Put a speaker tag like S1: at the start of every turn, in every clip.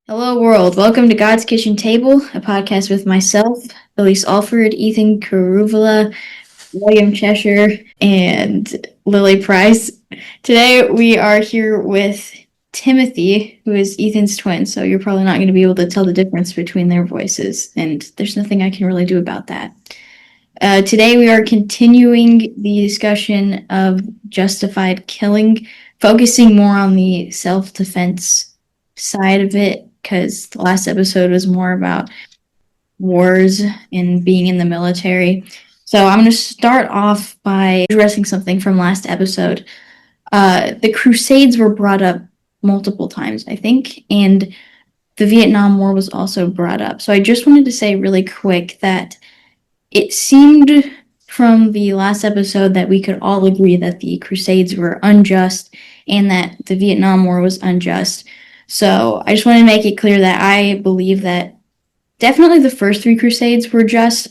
S1: Hello, world. Welcome to God's Kitchen Table, a podcast with myself, Elyse Alford, Ethan Karuvula, William Cheshire, and Lily Price. Today, we are here with Timothy, who is Ethan's twin, so you're probably not going to be able to tell the difference between their voices, and there's nothing I can really do about that. Today, we are continuing the discussion of justified killing, focusing more on the self-defense side of it, because the last episode was more about wars and being in the military. So I'm going to start off by addressing something from last episode. The Crusades were brought up multiple times, I think, and the Vietnam War was also brought up. So I just wanted to say really quick that it seemed from the last episode that we could all agree that the Crusades were unjust and that the Vietnam War was unjust. So I just want to make it clear that I believe that definitely the first three Crusades were just.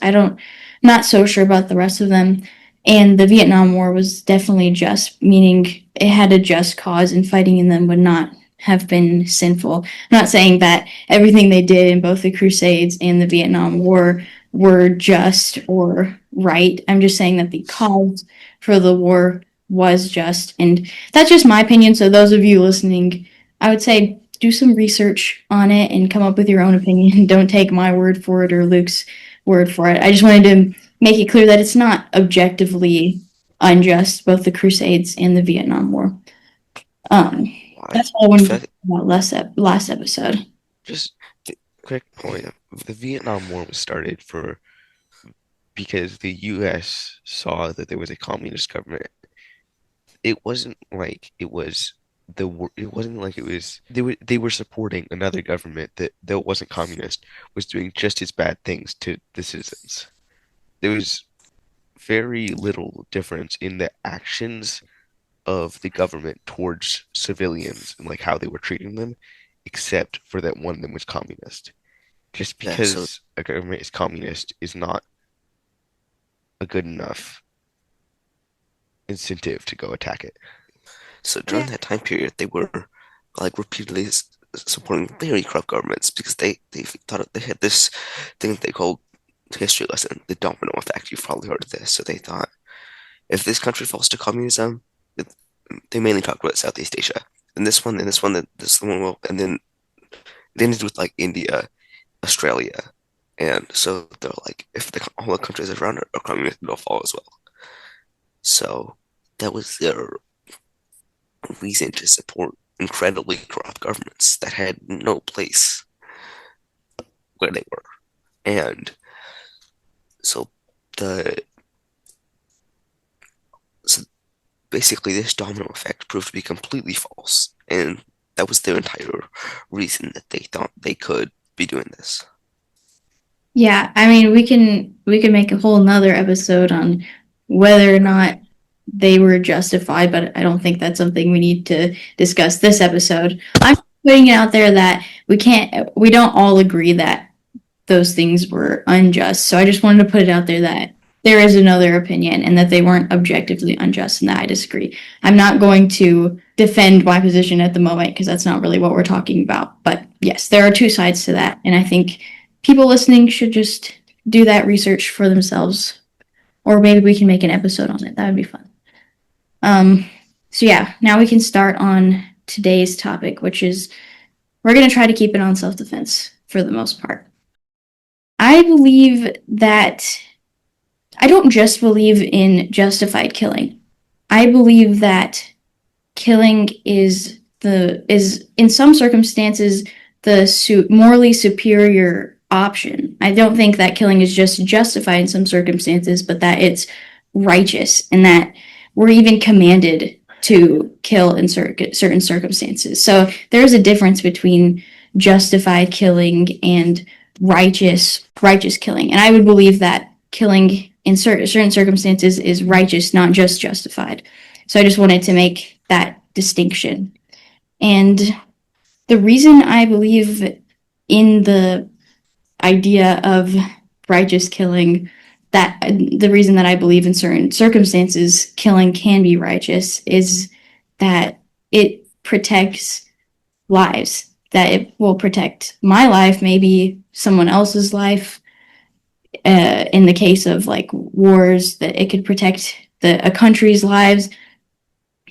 S1: Not so sure about the rest of them. And the Vietnam War was definitely just, meaning it had a just cause and fighting in them would not have been sinful. I'm not saying that everything they did in both the Crusades and the Vietnam War were just or right. I'm just saying that the cause for the war was just. And that's just my opinion. So those of you listening, I would say do some research on it and come up with your own opinion. Don't take my word for it or Luke's word for it. I just wanted to make it clear that it's not objectively unjust, both the Crusades and the Vietnam War. That's all I wanted to talk about last episode.
S2: Just a quick point. The Vietnam War was started because the US saw that there was a communist government. It wasn't like it was it wasn't like it was they were supporting another government that though it wasn't communist was doing just as bad things to the citizens. There was very little difference in the actions of the government towards civilians and like how they were treating them, except for that one of them was communist. Just
S3: Yeah, so
S2: because a government is communist is not a good enough incentive to go attack it.
S3: so during
S1: Yeah.
S3: that time period, they were like repeatedly supporting very corrupt governments because they thought they had this thing they called history lesson, the domino effect. You've probably heard of this. So they thought if this country falls to communism, they mainly talk about Southeast Asia, and this one will, and then it ended with like India, Australia, and so they're like, if all the countries around are communist, they'll fall as well. So that was their reason to support incredibly corrupt governments that had no place where they were. And so the so basically this domino effect proved to be completely false. And that was their entire reason that they thought they could be doing this.
S1: Yeah, I mean we can make a whole nother episode on whether or not they were justified, but I don't think that's something we need to discuss this episode. I'm putting it out there that we don't all agree that those things were unjust. So I just wanted to put it out there that there is another opinion and that they weren't objectively unjust and that I disagree. I'm not going to defend my position at the moment because that's not really what we're talking about. But yes, there are two sides to that. And I think people listening should just do that research for themselves. Or maybe we can make an episode on it. That would be fun. So yeah, now we can start on today's topic, which is we're going to try to keep it on self-defense for the most part. I believe that I don't just believe in justified killing. I believe that killing is in some circumstances the morally superior option. I don't think that killing is just justified in some circumstances, but that it's righteous and that we're even commanded to kill in certain circumstances. So there's a difference between justified killing and righteous killing. And I would believe that killing in certain circumstances is righteous, not just justified. So I just wanted to make that distinction. And the reason I believe in the idea of righteous killing, that the reason that I believe in certain circumstances killing can be righteous is that it protects lives. that it will protect my life, maybe someone else's life. In the case of like wars, that it could protect a country's lives.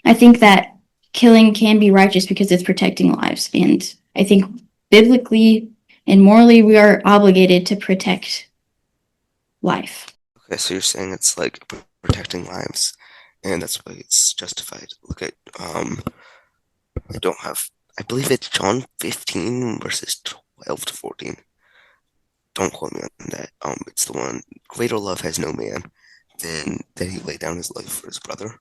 S1: I think that killing can be righteous because it's protecting lives, and I think biblically and morally we are obligated to protect life.
S3: Okay, so you're saying it's like protecting lives, and that's why it's justified. Look at I don't have I believe it's John 15 verses 12 to 14. Don't quote me on that. It's the one, greater love has no man than that he lay down his life for his brother.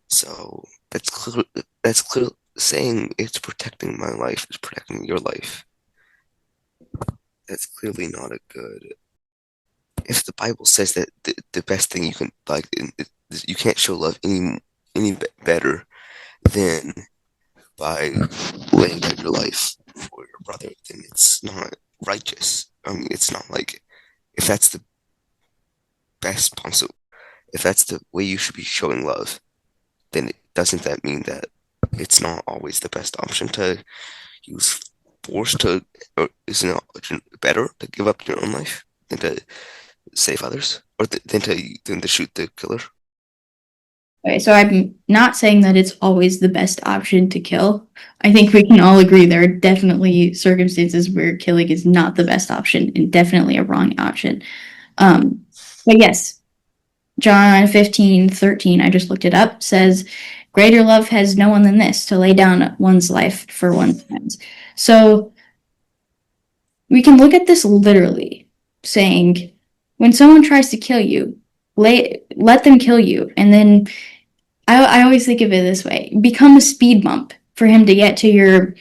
S3: So that's clear saying it's protecting my life, it's protecting your life. That's clearly not a good. If the Bible says that the best thing you can like, you can't show love any better than by laying down your life for your brother, then it's not righteous. I mean, it's not like if that's the best possible, if that's the way you should be showing love, then doesn't that mean that it's not always the best option to use force to, or isn't it better to give up your own life than to save others, or than to shoot the killer?
S1: Okay, so I'm not saying that it's always the best option to kill. I think we can all agree there are definitely circumstances where killing is not the best option and definitely a wrong option. But yes, John 15:13, I just looked it up, says, greater love has no one than this, to lay down one's life for one's friends. So we can look at this literally, saying, when someone tries to kill you, let them kill you. And then I always think of it this way, become a speed bump for him to get to your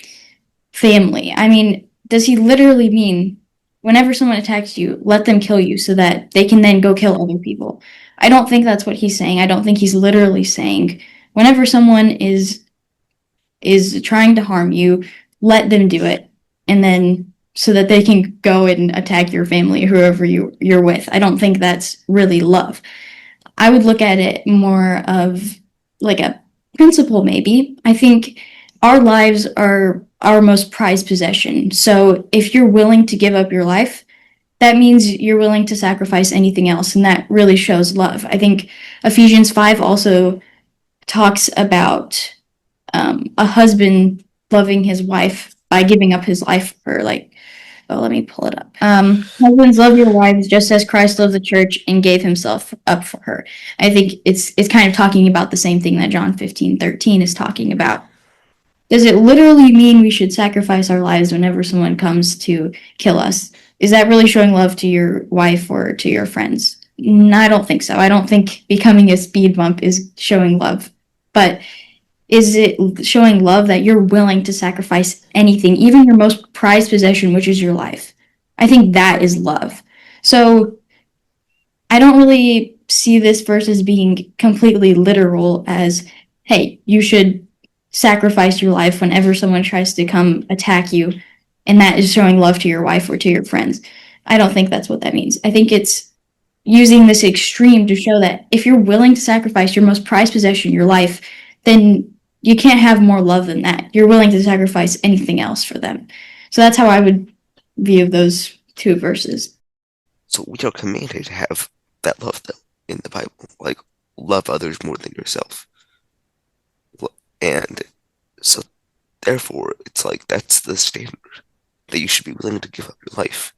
S1: family. I mean, does he literally mean whenever someone attacks you, let them kill you so that they can then go kill other people? I don't think that's what he's saying. I don't think he's literally saying whenever someone is trying to harm you, let them do it, and then so that they can go and attack your family, whoever you're with. I don't think that's really love. I would look at it more of like a principle, maybe. I think our lives are our most prized possession. So if you're willing to give up your life, that means you're willing to sacrifice anything else. And that really shows love. I think Ephesians 5 also talks about a husband loving his wife by giving up his life for her. Like, oh, let me pull it up. Husbands, love your wives just as Christ loved the church and gave himself up for her. I think it's kind of talking about the same thing that John 15:13 is talking about. Does it literally mean we should sacrifice our lives whenever someone comes to kill us? Is that really showing love to your wife or to your friends? No, I don't think so. I don't think becoming a speed bump is showing love. But is it showing love that you're willing to sacrifice anything, even your most prized possession, which is your life? I think that is love. So I don't really see this verse as being completely literal as, hey, you should sacrifice your life whenever someone tries to come attack you, and that is showing love to your wife or to your friends. I don't think that's what that means. I think it's using this extreme to show that if you're willing to sacrifice your most prized possession, your life, then you can't have more love than that. You're willing to sacrifice anything else for them. So that's how I would view those two verses.
S3: So we are commanded to have that love though in the Bible, like love others more than yourself. And so therefore it's like that's the standard that you should be willing to give up your life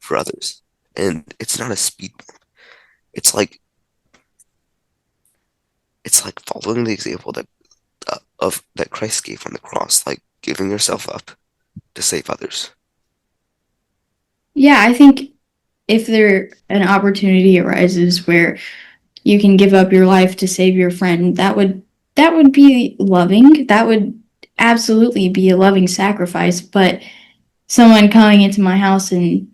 S3: for others. And it's not a speed bump. It's like following the example that Christ gave on the cross, like giving yourself up to save others.
S1: Yeah, I think if there an opportunity arises where you can give up your life to save your friend, that would be loving. That would absolutely be a loving sacrifice. But someone coming into my house and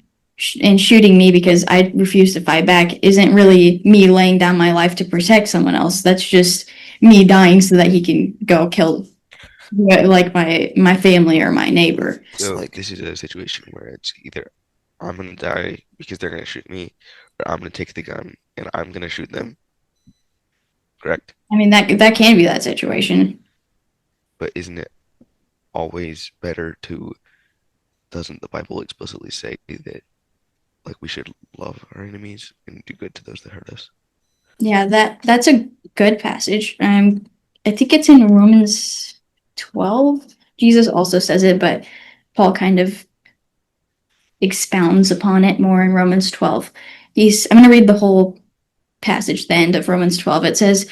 S1: shooting me because I refuse to fight back isn't really me laying down my life to protect someone else. That's just me dying so that he can go kill like my family or my neighbor.
S2: So
S3: like
S2: this is a situation where it's either I'm gonna die because they're gonna shoot me, or I'm gonna take the gun and I'm gonna shoot them. Correct?
S1: I mean that can be that situation.
S2: But isn't it always better to, doesn't the Bible explicitly say that like we should love our enemies and do good to those that hurt us?
S1: Yeah, that's a good passage. I think it's in Romans 12. Jesus also says it, but Paul kind of expounds upon it more in Romans 12. I'm going to read the whole passage, the end of Romans 12. It says,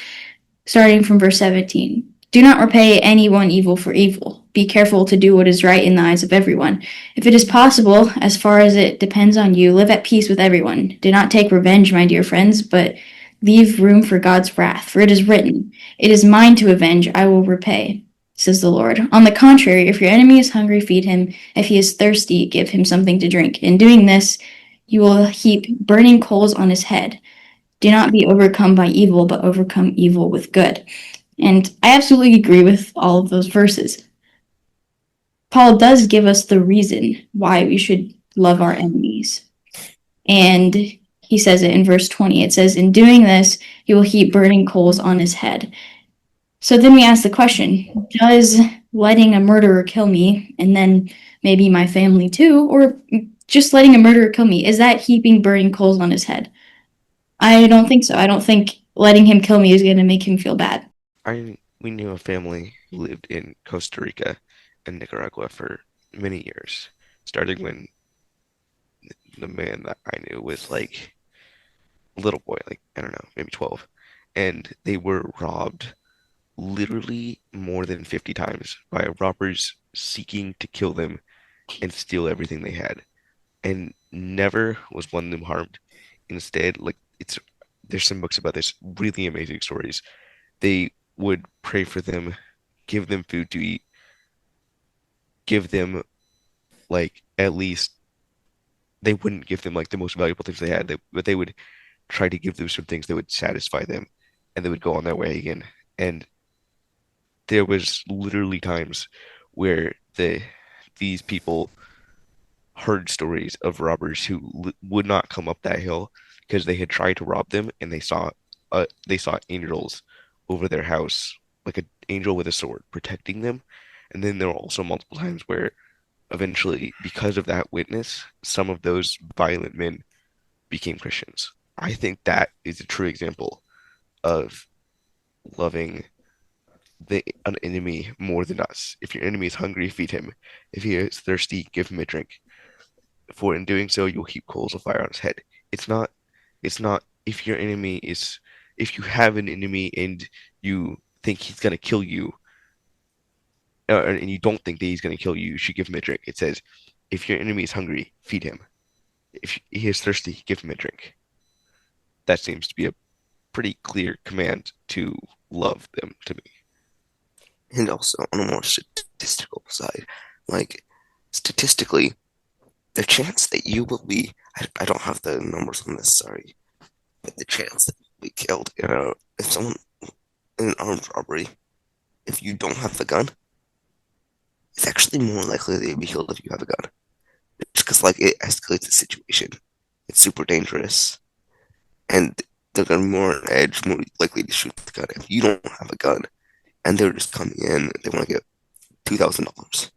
S1: starting from verse 17, do not repay anyone evil for evil. Be careful to do what is right in the eyes of everyone. If it is possible, as far as it depends on you, live at peace with everyone. Do not take revenge, my dear friends, but leave room for God's wrath. For it is written, it is mine to avenge, I will repay, says the Lord. On the contrary, if your enemy is hungry, feed him. If he is thirsty, give him something to drink. In doing this, you will heap burning coals on his head. Do not be overcome by evil, but overcome evil with good. And I absolutely agree with all of those verses. Paul does give us the reason why we should love our enemies. And he says it in verse 20. It says, in doing this, he will heap burning coals on his head. So then we ask the question, does letting a murderer kill me, and then maybe my family too, or just letting a murderer kill me, is that heaping burning coals on his head? I don't think so. I don't think letting him kill me is going to make him feel bad.
S2: We knew a family who lived in Costa Rica and Nicaragua for many years, starting when the man that I knew was like a little boy, like I don't know, maybe 12, and they were robbed literally more than 50 times by robbers seeking to kill them and steal everything they had. And never was one of them harmed. Instead, like there's some books about this, really amazing stories. They would pray for them, give them food to eat, give them like at least they wouldn't give them like the most valuable things they had, but they would try to give them some things that would satisfy them, and they would go on their way again. And there was literally times where these people heard stories of robbers who would not come up that hill because they had tried to rob them, and they saw angels over their house, like an angel with a sword protecting them. And then there were also multiple times where eventually, because of that witness, some of those violent men became Christians. I think that is a true example of loving an enemy more than us. If your enemy is hungry, feed him. If he is thirsty, give him a drink. For in doing so, you'll heap coals of fire on his head. It's not, it's not if you have an enemy and you think he's gonna kill you, and you don't think that he's gonna kill you, you should give him a drink. It says, if your enemy is hungry, feed him. If he is thirsty, give him a drink. That seems to be a pretty clear command to love them to me.
S3: And also on a more statistical side, like statistically, the chance that you will I don't have the numbers on this, sorry, but the chance that you'll be killed, if someone in an armed robbery, if you don't have a gun, it's actually more likely that you'll be killed if you have a gun. Just because, like, it escalates the situation. It's super dangerous. And they're gonna be more on edge, more likely to shoot the gun. If you don't have a gun and they're just coming in, they want to get $2,000,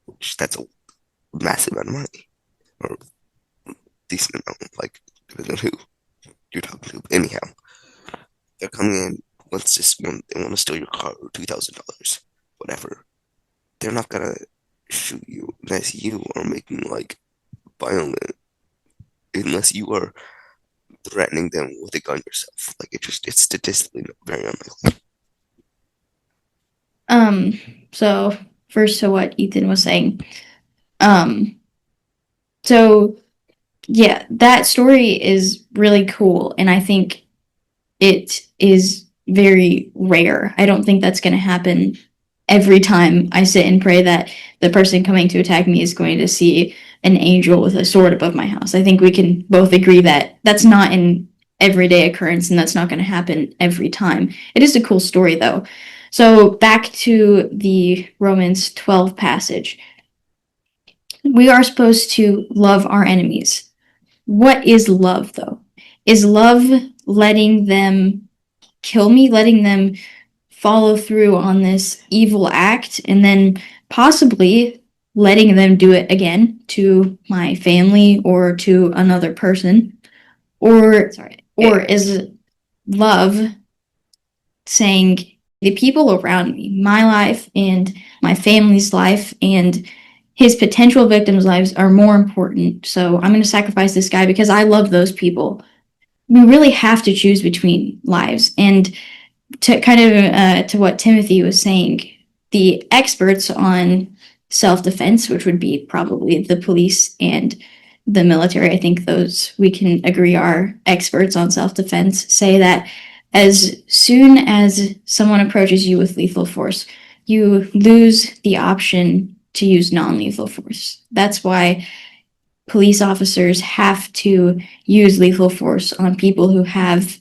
S3: which that's a massive amount of money, or decent amount, like depending on who you're talking to. Anyhow, they're coming in. They want to steal your car or $2,000, whatever. They're not gonna shoot you unless you are making like violent, unless you are threatening them with a gun yourself. Like it's statistically very unlikely.
S1: So first to what Ethan was saying. Um, so yeah, that story is really cool, and I think it is very rare. I don't think that's going to happen every time I sit and pray that the person coming to attack me is going to see an angel with a sword above my house. I think we can both agree that that's not an everyday occurrence and that's not going to happen every time. It is a cool story, though. So back to the Romans 12 passage. We are supposed to love our enemies. What is love, though? Is love letting them kill me, letting them follow through on this evil act and then possibly letting them do it again to my family or to another person? Or is love saying the people around me, my life and my family's life and his potential victims' lives are more important. So I'm going to sacrifice this guy because I love those people. We really have to choose between lives. And to kind of to what Timothy was saying, the experts on self-defense, which would be probably the police and the military, I think those we can agree are experts on self-defense, say that as soon as someone approaches you with lethal force, you lose the option to use non-lethal force. That's why police officers have to use lethal force on people who have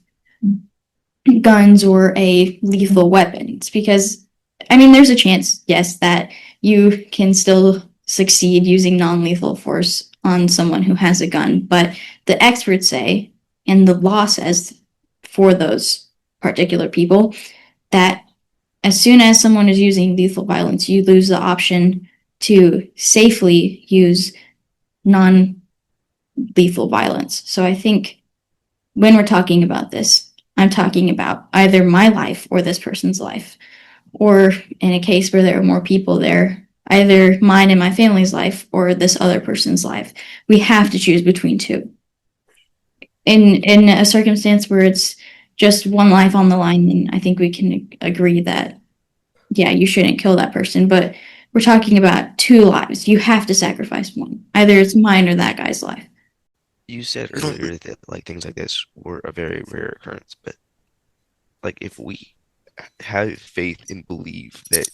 S1: guns or a lethal weapon. It's because, I mean, there's a chance, yes, that you can still succeed using non-lethal force on someone who has a gun, but the experts say, and the law says for those particular people, that as soon as someone is using lethal violence, you lose the option to safely use non-lethal violence. So I think when we're talking about this, I'm talking about either my life or this person's life. Or in a case where there are more people there, either mine and my family's life or this other person's life. We have to choose between two. In a circumstance where it's just one life on the line, then I think we can agree that, yeah, you shouldn't kill that person. But we're talking about two lives. You have to sacrifice one. Either it's mine or that guy's life.
S2: You said earlier that like things like this were a very rare occurrence, but like if we have faith and believe that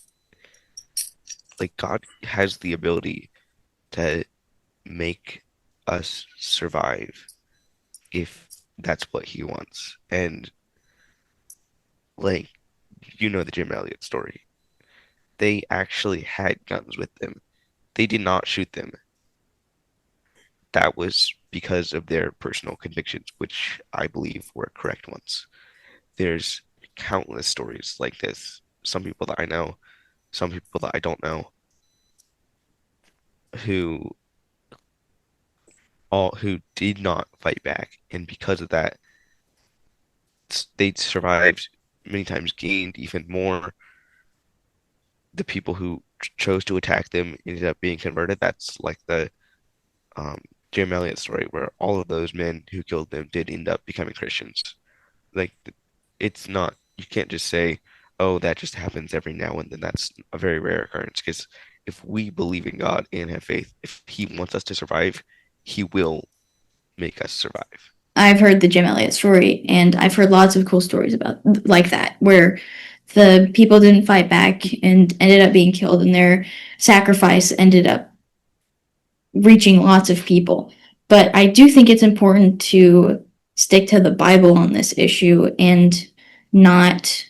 S2: like God has the ability to make us survive if that's what he wants. And like you know the Jim Elliot story. They actually had guns with them. They did not shoot them. That was because of their personal convictions, which I believe were correct ones. There's countless stories like this. Some people that I know, some people that I don't know, who who did not fight back, and because of that, they survived. Many times gained even more. The people who chose to attack them ended up being converted. That's like the um, Jim Elliot story, where all of those men who killed them did end up becoming Christians. Like it's not, you can't just say, oh, that just happens every now and then. That's a very rare occurrence because if we believe in God and have faith, if He wants us to survive, He will make us survive.
S1: I've heard the Jim Elliot story, and I've heard lots of cool stories about like that, where the people didn't fight back and ended up being killed, and their sacrifice ended up reaching lots of people. But I do think it's important to stick to the Bible on this issue and not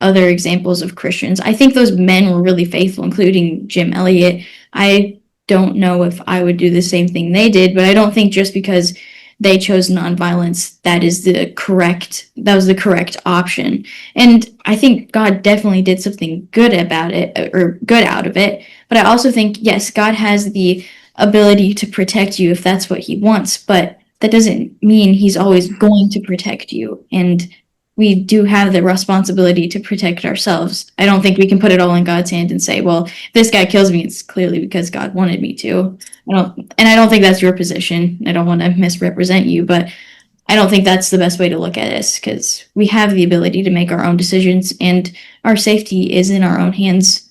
S1: other examples of Christians. I think those men were really faithful, including Jim Elliot. I don't know if I would do the same thing they did, but I don't think just because they chose nonviolence that was the correct option. And I think God definitely did something good about it, or good out of it. But I also think, yes, God has the ability to protect you if that's what he wants, but that doesn't mean he's always going to protect you. And we do have the responsibility to protect ourselves. I don't think we can put it all in God's hand and say, well, if this guy kills me, it's clearly because God wanted me to. I don't think that's your position. I don't want to misrepresent you, but I don't think that's the best way to look at this, because we have the ability to make our own decisions, and our safety is in our own hands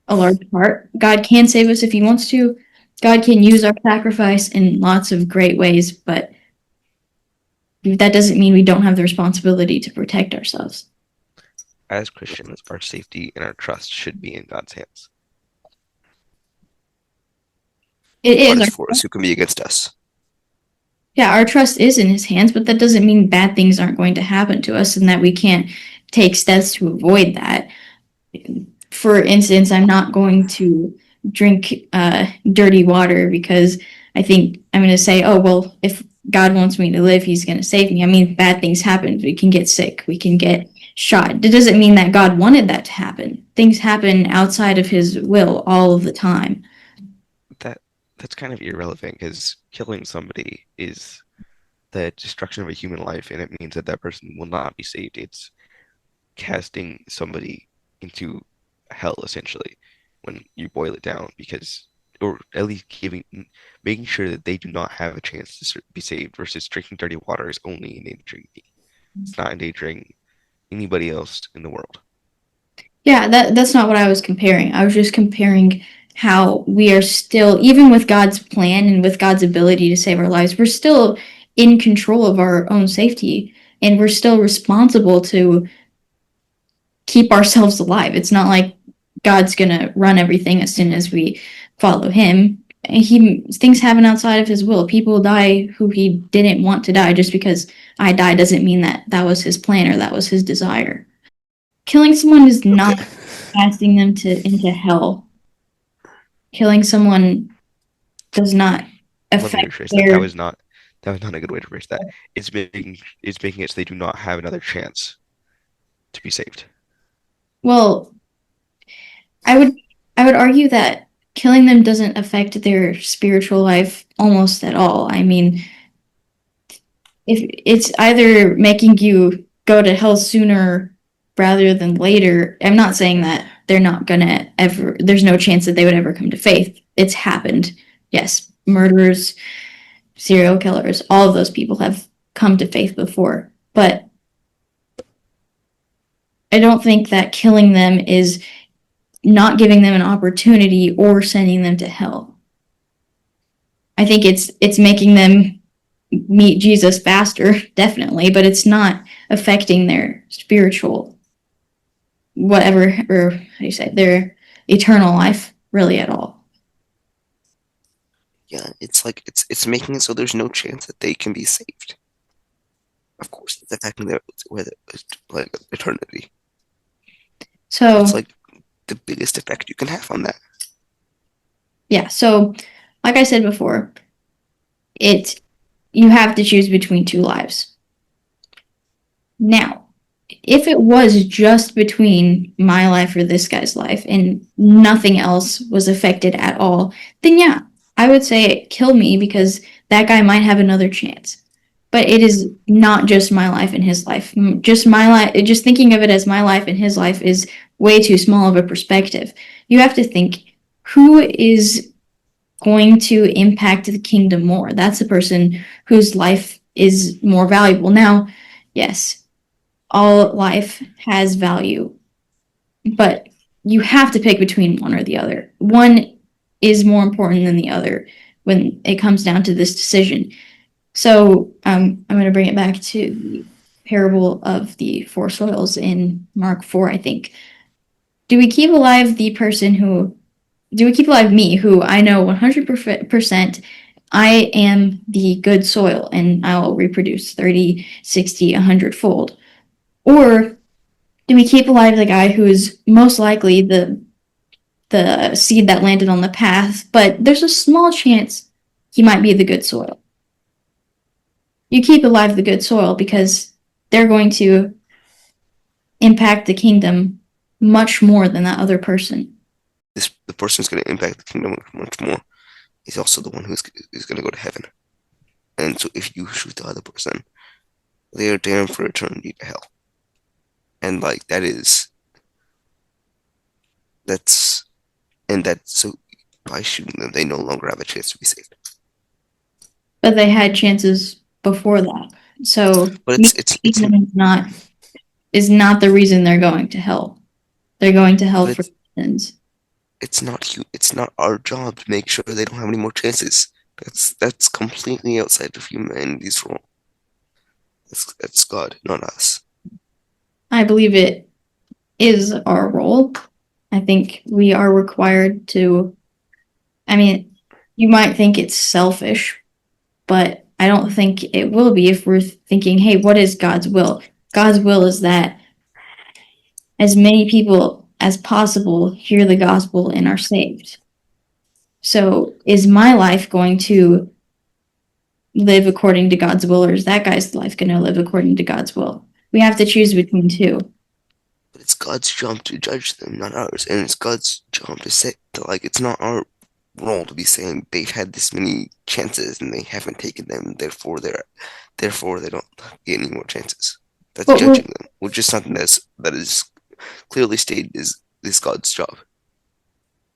S1: a large part. God can save us if he wants to. God can use our sacrifice in lots of great ways, but that doesn't mean we don't have the responsibility to protect ourselves.
S2: As Christians, our safety and our trust should be in God's hands.
S1: It is.
S3: As for us, who can be against us?
S1: Yeah, our trust is in his hands, but that doesn't mean bad things aren't going to happen to us and that we can't take steps to avoid that. For instance, I'm not going to drink dirty water because I think I'm going to say, oh, well, if God wants me to live, he's going to save me. I mean, bad things happen. We can get sick. We can get shot. It doesn't mean that God wanted that to happen. Things happen outside of his will all of the time.
S2: That that's kind of irrelevant because killing somebody is the destruction of a human life, and it means that that person will not be saved. It's casting somebody into hell essentially when you boil it down, because or at least making sure that they do not have a chance to be saved versus drinking dirty water is only endangering me. It's not endangering anybody else in the world.
S1: Yeah, that's not what I was comparing. I was just comparing how we are still, even with God's plan and with God's ability to save our lives, we're still in control of our own safety, and we're still responsible to keep ourselves alive. It's not like God's gonna run everything as soon as we follow him. Things happen outside of his will. People die who he didn't want to die. Just because I die doesn't mean that that was his plan or that was his desire. Killing someone is not
S3: Okay.
S1: casting them into hell. Killing someone does not
S2: Let me
S1: affect
S2: rephrase that.
S1: their,
S2: That was not a good way to phrase that. It's making it so they do not have another chance to be saved.
S1: well, I would I would argue that killing them doesn't affect their spiritual life almost at all. I mean, if it's either making you go to hell sooner rather than later, I'm not saying that they're not gonna ever, there's no chance that they would ever come to faith. It's happened. Yes, murderers, serial killers, all of those people have come to faith before. But I don't think that killing them is not giving them an opportunity or sending them to hell. I think it's making them meet Jesus faster, definitely, but it's not affecting their spiritual whatever, or how do you say, their eternal life really at all.
S3: Yeah, it's like it's making it so there's no chance that they can be saved. Of course, it's affecting their like eternity. That's
S1: So
S3: like the biggest effect you can have on that.
S1: yeah, so like I said before, it you have to choose between two lives. Now, if it was just between my life or this guy's life and nothing else was affected at all, then yeah, I would say kill me because that guy might have another chance. But it is not just my life and his life. Just my life, just thinking of it as my life and his life is way too small of a perspective. You have to think, who is going to impact the kingdom more? That's the person whose life is more valuable. Now, yes, all life has value, but you have to pick between one or the other. One is more important than the other when it comes down to this decision. So I'm going to bring it back to the parable of the four soils in Mark 4, I think. Do we keep alive the person who, do we keep alive me, who I know 100% I am the good soil and I'll reproduce 30, 60, 100 fold? Or do we keep alive the guy who is most likely the seed that landed on the path, but there's a small chance he might be the good soil? You keep alive the good soil because they're going to impact the kingdom much more than that other person.
S3: The person who's going to impact the kingdom much more is also the one who's going to go to heaven. And so if you shoot the other person, they are damned for eternity to hell. And like that's so by shooting them, they no longer have a chance to be saved.
S1: But they had chances before that. So
S3: But
S1: is not the reason they're going to hell. They're going to hell
S3: but
S1: for sins.
S3: it's not our job to make sure they don't have any more chances. That's completely outside of humanity's role. That's God, not us.
S1: I believe it is our role. I think we are required to, I mean, you might think it's selfish, but I don't think it will be if we're thinking, hey, what is God's will? God's will is that as many people as possible hear the gospel and are saved. So is my life going to live according to God's will, or is that guy's life going to live according to God's will? We have to choose between two.
S3: it's God's job to judge them, not ours. And it's God's job to say, like, it's not our role to be saying they've had this many chances and they haven't taken them, therefore they don't get any more chances. That's
S1: But we're
S3: judging them, which is something that is clearly stated is God's job.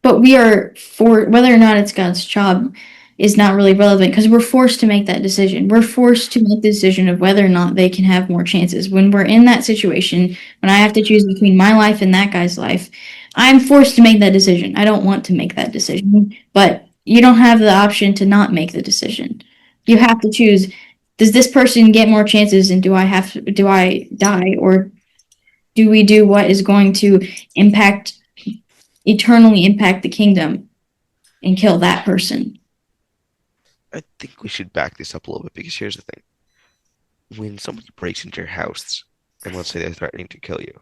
S1: but we are for whether or not it's God's job is not really relevant because we're forced to make that decision. We're forced to make the decision of whether or not they can have more chances. When we're in that situation, when I have to choose between my life and that guy's life, I'm forced to make that decision. I don't want to make that decision, but you don't have the option to not make the decision. You have to choose, does this person get more chances and do I die, or do we do what is going to impact eternally impact the kingdom and kill that person?
S2: I think we should back this up a little bit because here's the thing. When somebody breaks into your house and let's say they're threatening to kill you,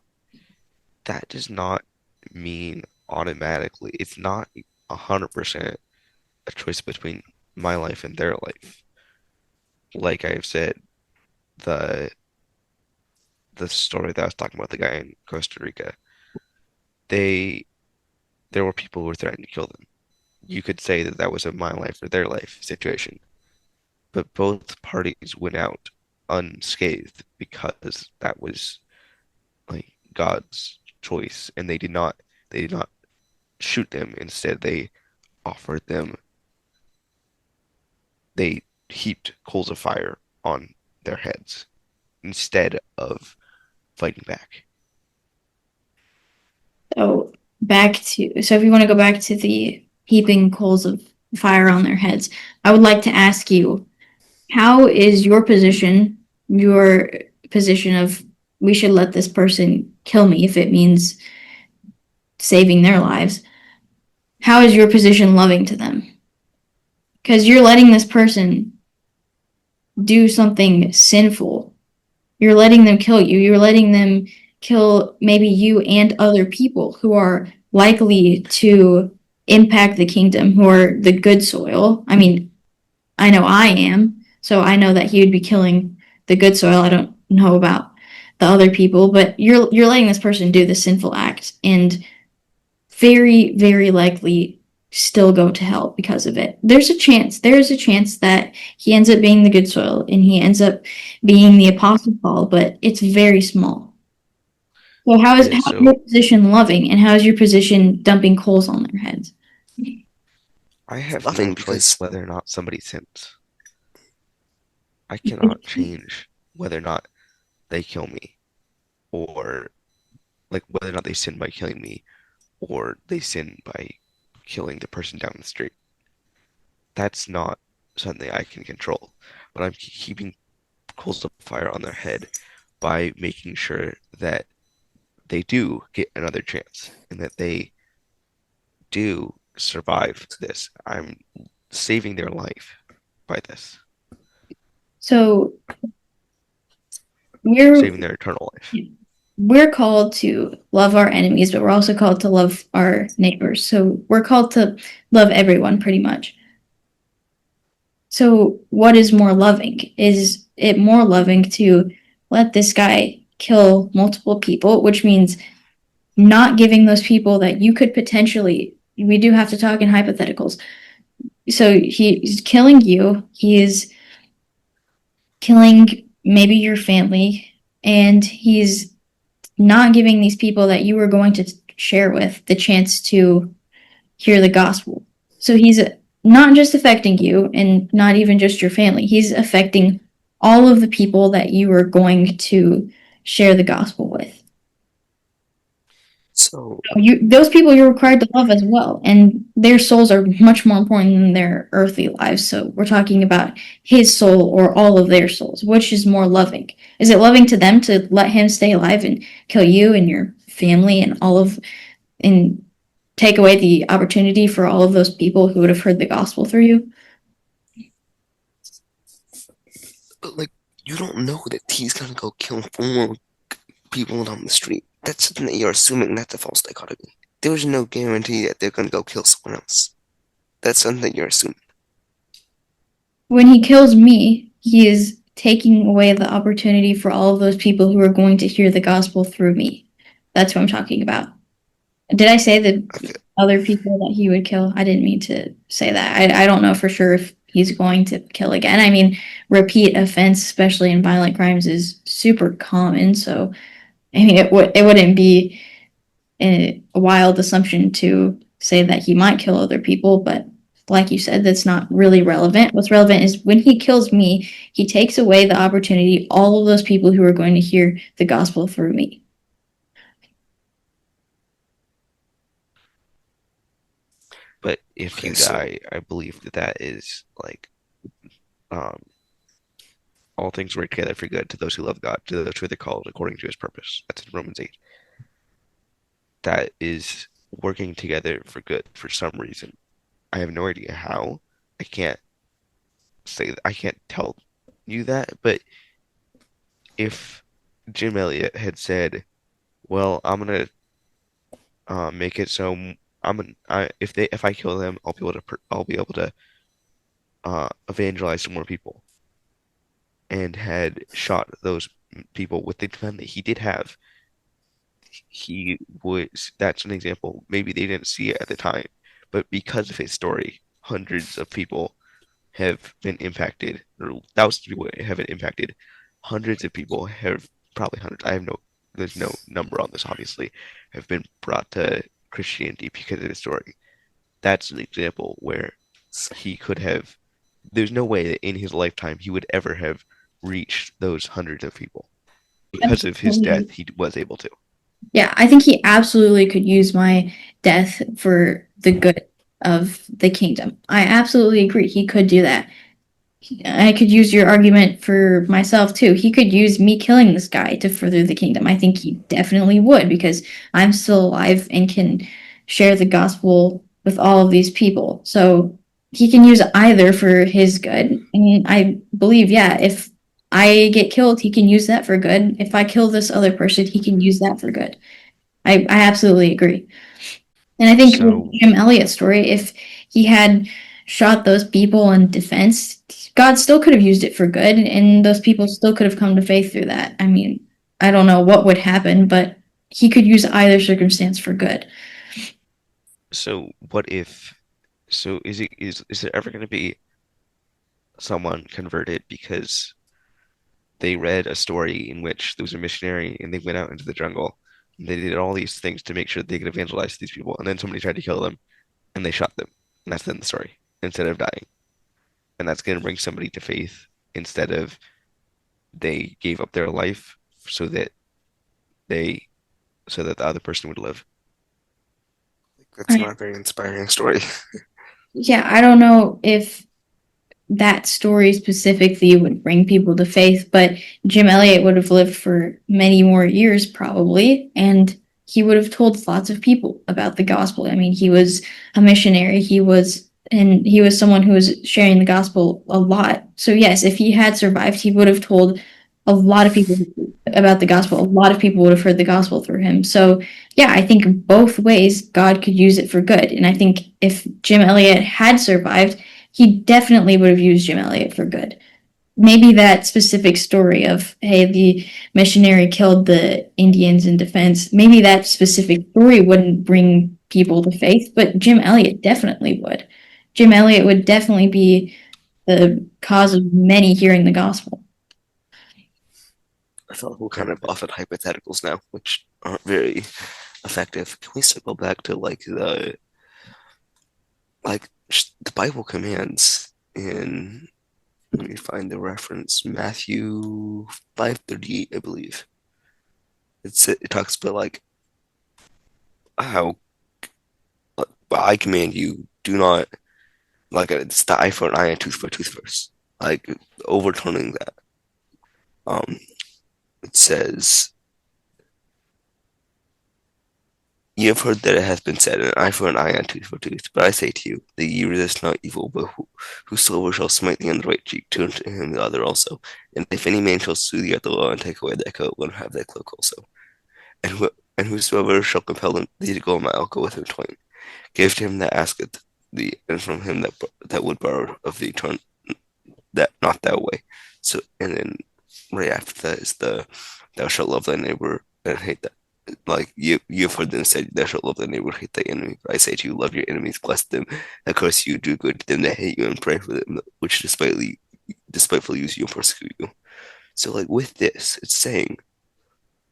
S2: that does not mean automatically, it's not 100% a choice between my life and their life. Like I've said, the the story that I was talking about, the guy in Costa Rica, they there were people who were threatening to kill them. You could say that that was a my life or their life situation, but both parties went out unscathed because that was like God's choice, and they did not shoot them. Instead, offered them they heaped coals of fire on their heads instead of fighting back.
S1: So if you want to go back to the heaping coals of fire on their heads, I would like to ask you, how is your position of we should let this person kill me if it means saving their lives? How is your position loving to them? Because you're letting this person do something sinful. You're letting them kill you. You're letting them kill maybe you and other people who are likely to impact the kingdom, who are the good soil. I mean, I know I am, so I know that he would be killing the good soil. I don't know about the other people, but you're letting this person do the sinful act and very, very likely still go to hell because of it. There's a chance that he ends up being the good soil and he ends up being the apostle Paul, but it's very small. So
S2: Yeah,
S1: how's your
S2: so
S1: position loving and how's your position dumping coals on their heads?
S2: I have no
S3: Loving
S2: choice
S3: because
S2: whether or not somebody sins. I cannot change whether or not they kill me, or like whether or not they sin by killing me, or they sin by killing the person down the street. That's not something I can control. But I'm keeping coals of fire on their head by making sure that they do get another chance and that they do survive this. I'm saving their life by this,
S1: So we're
S2: saving their eternal life.
S1: we're called to love our enemies, but we're also called to love our neighbors. So we're called to love everyone pretty much. So what is more loving? Is it more loving to let this guy kill multiple people, which means not giving those people that you could potentially, we do have to talk in hypotheticals. So he's killing you, he is killing maybe your family, and he's not giving these people that you were going to share with the chance to hear the gospel. So he's not just affecting you and not even just your family, he's affecting all of the people that you are going to share the gospel with.
S3: so
S1: Those people you're required to love as well, and their souls are much more important than their earthly lives. So we're talking about his soul or all of their souls. Which is more loving? Is it loving to them to let him stay alive and kill you and your family and take away the opportunity for all of those people who would have heard the gospel through you?
S3: like you don't know that he's gonna go kill four people down the street. That's something that you're assuming. That's a false dichotomy. There's no guarantee that they're gonna go kill someone else. That's something that you're assuming.
S1: When he kills me, he is taking away the opportunity for all of those people who are going to hear the gospel through me. That's what I'm talking about. Did I say the
S3: Okay,
S1: other people that he would kill? I didn't mean to say that. I don't know for sure if he's going to kill again. I mean, repeat offense, especially in violent crimes, is super common. So, I mean, it wouldn't be a wild assumption to say that he might kill other people, but like you said, that's not really relevant. What's relevant is when he kills me, he takes away the opportunity, all of those people who are going to hear the gospel through me.
S2: But if
S3: okay,
S2: you
S3: so
S2: die, I believe that that is like um, all things work together for good to those who love God, to those who are called according to His purpose. That's in Romans 8. That is working together for good for some reason. I have no idea how. I can't I can't tell you that, but if Jim Elliot had said, "Well, I'm gonna make it so if I kill them, I'll be able to evangelize to more people," and had shot those people with the gun that he did have, he was that's an example. Maybe they didn't see it at the time, but because of his story, hundreds of people have been impacted, or thousands of people have been impacted. Hundreds of people have probably hundreds. There's no number on this, obviously, have been brought to Christianity because of his story. That's an example where he could have, there's no way that in his lifetime he would ever have reached those hundreds of people. Because of his death, he was able to.
S1: Yeah, I think he absolutely could use my death for the good of the kingdom. I absolutely agree. He could do that. I could use your argument for myself too. He could use me killing this guy to further the kingdom. I think he definitely would because I'm still alive and can share the gospel with all of these people. So he can use either for his good. And I believe, yeah, if I get killed, he can use that for good. If I kill this other person, he can use that for good. I absolutely agree. And I think with
S2: So,
S1: Jim Elliott's story, if he had shot those people in defense, God still could have used it for good, and those people still could have come to faith through that. I mean, I don't know what would happen, but he could use either circumstance for good.
S2: so what if, so is there ever going to be someone converted because they read a story in which there was a missionary and they went out into the jungle and they did all these things to make sure that they could evangelize these people, and then somebody tried to kill them and they shot them, and that's the end of the story instead of dying, and that's going to bring somebody to faith instead of they gave up their life so that they so that the other person would live.
S3: that's not
S1: I,
S3: a very inspiring story.
S1: yeah, I don't know if that story specifically would bring people to faith, but Jim Elliot would have lived for many more years probably, and he would have told lots of people about the gospel. I mean, he was a missionary, he was someone who was sharing the gospel a lot. So yes, if he had survived, he would have told a lot of people about the gospel. A lot of people would have heard the gospel through him. So yeah, I think both ways God could use it for good. And I think if Jim Elliot had survived, he definitely would have used Jim Elliot for good. Maybe that specific story of, hey, the missionary killed the Indians in defense, maybe that specific story wouldn't bring people to faith, but Jim Elliot definitely would. Jim Elliot would definitely be the cause of many hearing the gospel.
S3: I feel like we're kind
S2: Yeah,
S3: of off at hypotheticals now, which aren't very effective. Can we circle back to the Bible commands in, let me find the reference, Matthew 5:38, I believe. It talks about like how I command you, do not, like it's the eye for an eye and tooth for a tooth verse. Like overturning that. Um, it says, "You have heard that it has been said, an eye for an eye and tooth for a tooth. But I say to you, that ye resist not evil, but whosoever shall smite thee on the right cheek, turn to him the other also. And if any man shall sue thee at the law and take away thy coat, let him have thy cloak also. And whosoever shall compel thee to go a mile, go with him twain. Give to him that asketh thee, and from him that would borrow of thee, turn that not that way." So, and then right after that is the thou shalt love thy neighbor and hate that. Like you've heard them say, "Thou shalt love thy neighbor, hate thy enemy." But I say to you, love your enemies, bless them, and curse you, do good to them that hate you, and pray for them, which despitefully use you and persecute you. So like with this, it's saying,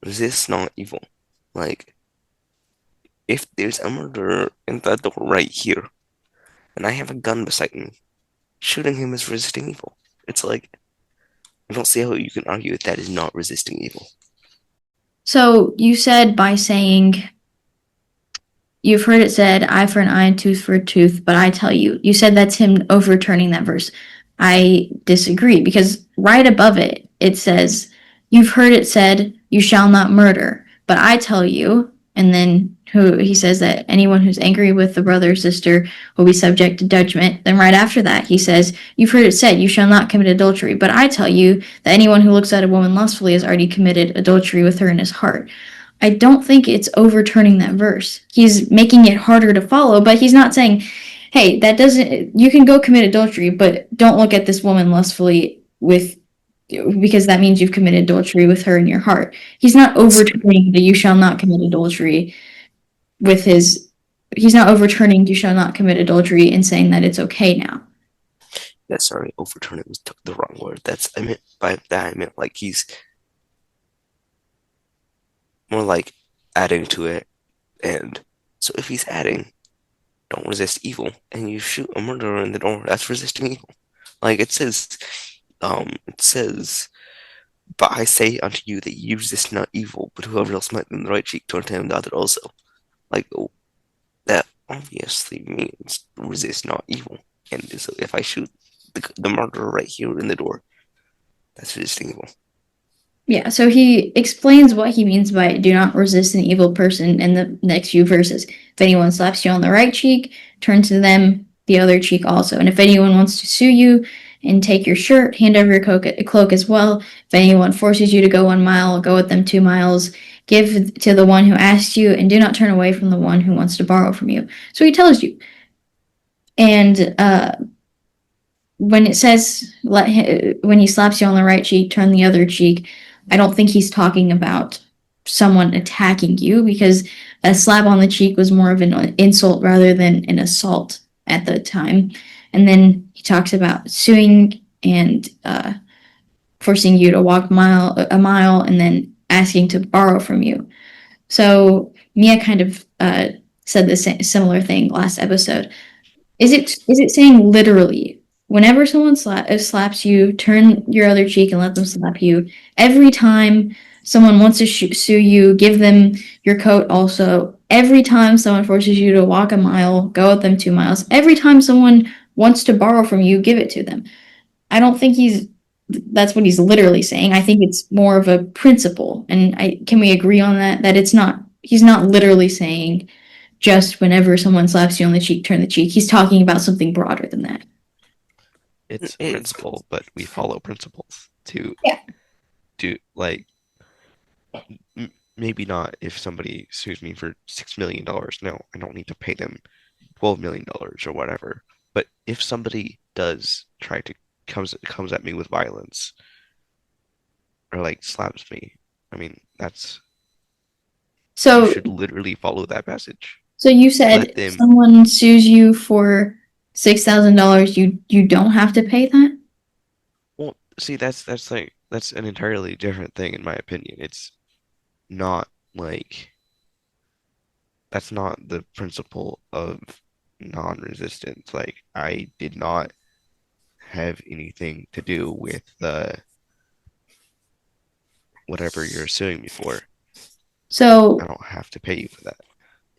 S3: resist not evil. Like if there's a murderer in that door right here, and I have a gun beside me, shooting him is resisting evil. It's like I don't see how you can argue that is not resisting evil.
S1: So you said by saying you've heard it said, eye for an eye and tooth for a tooth, but I tell you, you said that's him overturning that verse. I disagree because right above it, it says, you've heard it said, you shall not murder, but I tell you, and then he says that anyone who's angry with the brother or sister will be subject to judgment. Then right after that, he says, you've heard it said, you shall not commit adultery, but I tell you that anyone who looks at a woman lustfully has already committed adultery with her in his heart. I don't think it's overturning that verse. He's making it harder to follow, but he's not saying, hey, that doesn't, you can go commit adultery, but don't look at this woman lustfully with, because that means you've committed adultery with her in your heart. He's not overturning the you shall not commit adultery with his, he's not overturning you shall not commit adultery and saying that it's okay now.
S3: Yeah, sorry, overturning was the wrong word. I meant by that I meant like he's more like adding to it. And so if he's adding, don't resist evil, and you shoot a murderer in the door, that's resisting evil. Like it says, but I say unto you that you resist not evil, but whoever else might in the right cheek, turn to him the other also. Like that obviously means resist not evil. And so if I shoot the murderer right here in the door, that's resisting evil.
S1: Yeah, so he explains what he means by do not resist an evil person in the next few verses. If anyone slaps you on the right cheek, turn to them the other cheek also. And if anyone wants to sue you and take your shirt, hand over your cloak as well. If anyone forces you to go 1 mile, go with them 2 miles. Give to the one who asks you, and do not turn away from the one who wants to borrow from you. So he tells you. And when it says when he slaps you on the right cheek, turn the other cheek, I don't think he's talking about someone attacking you because a slap on the cheek was more of an insult rather than an assault at the time. And then he talks about suing and forcing you to walk a mile and then asking to borrow from you. So Mia kind of said the similar thing last episode. Is it saying literally whenever someone slaps you, turn your other cheek and let them slap you? Every time someone wants to sue you, give them your coat also. Every time someone forces you to walk a mile, go with them 2 miles. Every time someone wants to borrow from you, give it to them. I don't think that's what he's literally saying. I think it's more of a principle. And can we agree on that? That he's not literally saying just whenever someone slaps you on the cheek, turn the cheek. He's talking about something broader than that.
S2: It's a principle, but we follow principles to
S1: Yeah.
S2: do like maybe not if somebody sues me for $6 million. No, I don't need to pay them $12 million or whatever. But if somebody does try to comes at me with violence or like slaps me, I mean you
S1: So
S2: should literally follow that passage.
S1: so you said
S2: Let them.
S1: if someone sues you for $6,000, you don't have to pay that?
S2: Well, see, that's an entirely different thing in my opinion. It's not like that's not the principle of non-resistance. Like I did not have anything to do with the whatever you're suing me for. I
S1: So
S2: don't have to pay you for that.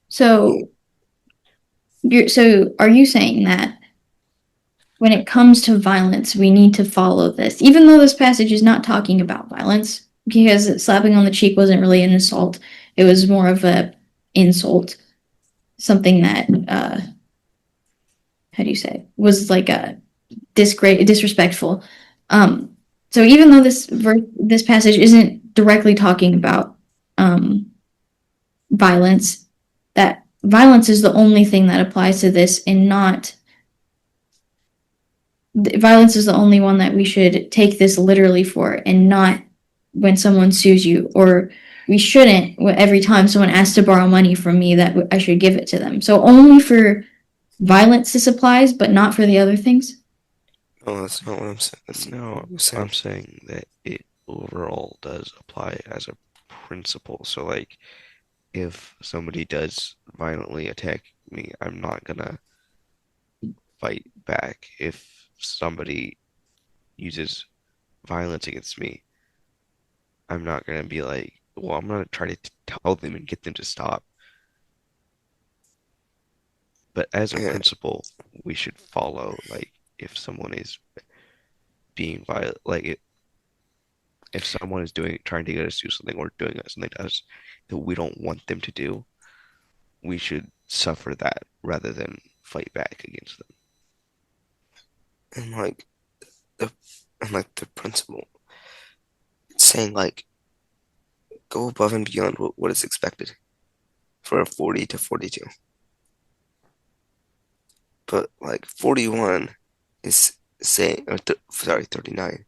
S1: so are you saying that when it comes to violence, we need to follow this, even though this passage is not talking about violence, because slapping on the cheek wasn't really an assault. It was more of a insult, something that how do you say was like a disrespectful. So even though this passage isn't directly talking about violence, that violence is the only thing that applies to this, and not violence is the only one that we should take this literally for, and not when someone sues you or we shouldn't, every time someone asks to borrow money from me, that I should give it to them. So only for violence this applies, but not for the other things.
S3: No, that's not what I'm saying. That's not
S2: No,
S3: what I'm saying.
S2: I'm saying that it overall does apply as a principle. So, like, if somebody does violently attack me, I'm not gonna fight back. If somebody uses violence against me, I'm not gonna be like, well, I'm gonna try to tell them and get them to stop. But as a
S3: Yeah,
S2: principle, we should follow, like, if someone is being violent, like, if someone is trying to get us to do something or doing something to us that we don't want them to do, we should suffer that rather than fight back against them.
S3: and like the the principle, it's saying like go above and beyond what is expected for a 40 to 42. But like 41 is saying, or sorry, 39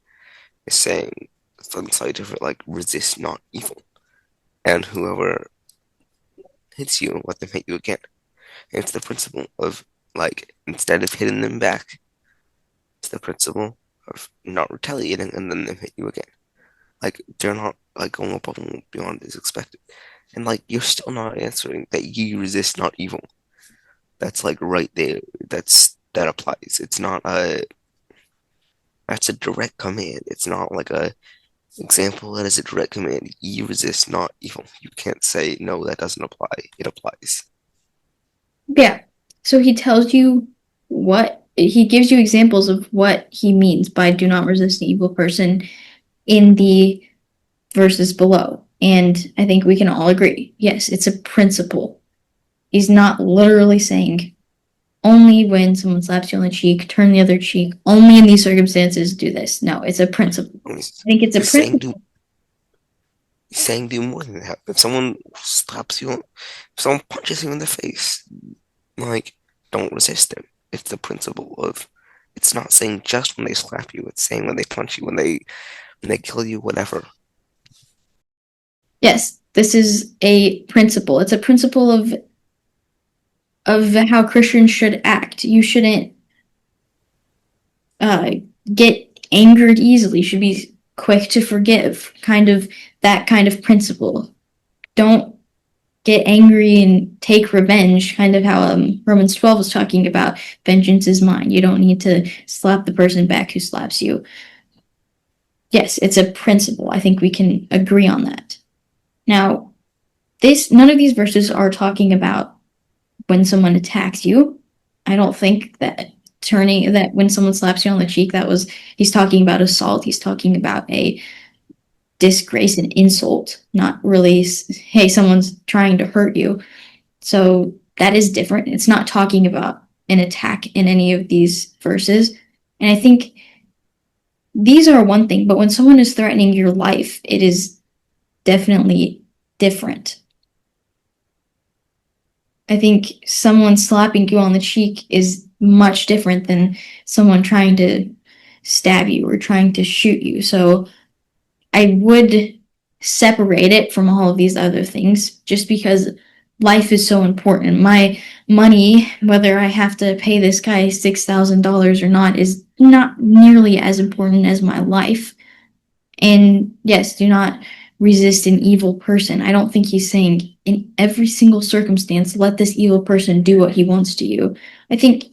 S3: is saying something slightly different, like resist not evil, and whoever hits you, let them hit you again. And it's the principle of like instead of hitting them back, it's the principle of not retaliating and then them hit you again. Like they're not like going above and beyond is expected. And like you're still not answering that ye resist not evil. That's like right there. That applies. It's not a That's a direct command. It's not like a example that is a direct command. Ye resist not evil. You can't say no, that doesn't apply. It applies.
S1: Yeah. So he tells you he gives you examples of what he means by do not resist an evil person in the verses below. And I think we can all agree. Yes, it's a principle. He's not literally saying only when someone slaps you on the cheek, turn the other cheek, only in these circumstances do this. No, it's a principle. I think it's a
S3: He's saying
S1: principle.
S3: he's saying do more than that. If someone slaps you, if someone punches you in the face, like don't resist them. It's the principle of. It's not saying just when they slap you. It's saying when they punch you, when they kill you, whatever.
S1: Yes, this is a principle. It's a principle of how Christians should act. You shouldn't uh, get angered easily. You should be quick to forgive. That kind of principle. Don't get angry and take revenge. Kind of how Romans 12 was talking about. Vengeance is mine. You don't need to slap the person back who slaps you. Yes, it's a principle. I think we can agree on that. Now, none of these verses are talking about when someone attacks you. I don't think that when someone slaps you on the cheek, he's talking about assault. He's talking about a disgrace and insult, not really, hey, someone's trying to hurt you. So that is different. It's not talking about an attack in any of these verses. And I think these are one thing, but when someone is threatening your life, it is definitely different. I think someone slapping you on the cheek is much different than someone trying to stab you or trying to shoot you. So I would separate it from all of these other things just because life is so important. My money, whether I have to pay this guy $6,000 or not, is not nearly as important as my life. And yes, do not resist an evil person. I don't think he's saying in every single circumstance, let this evil person do what he wants to you. I think,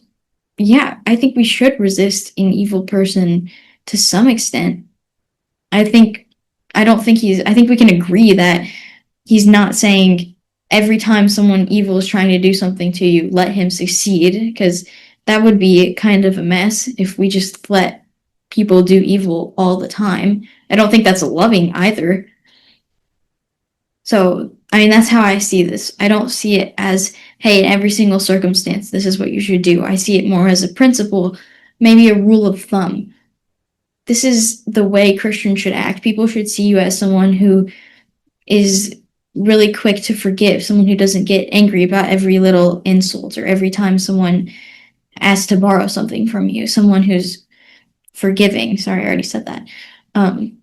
S1: yeah, I think we should resist an evil person to some extent. I think, I think we can agree that he's not saying every time someone evil is trying to do something to you, let him succeed, because that would be kind of a mess if we just let people do evil all the time. I don't think that's loving either. So, I mean, that's how I see this. I don't see it as, hey, in every single circumstance, this is what you should do. I see it more as a principle, maybe a rule of thumb. This is the way Christians should act. People should see you as someone who is really quick to forgive, someone who doesn't get angry about every little insult or every time someone asks to borrow something from you, someone who's forgiving. Sorry, I already said that. Um,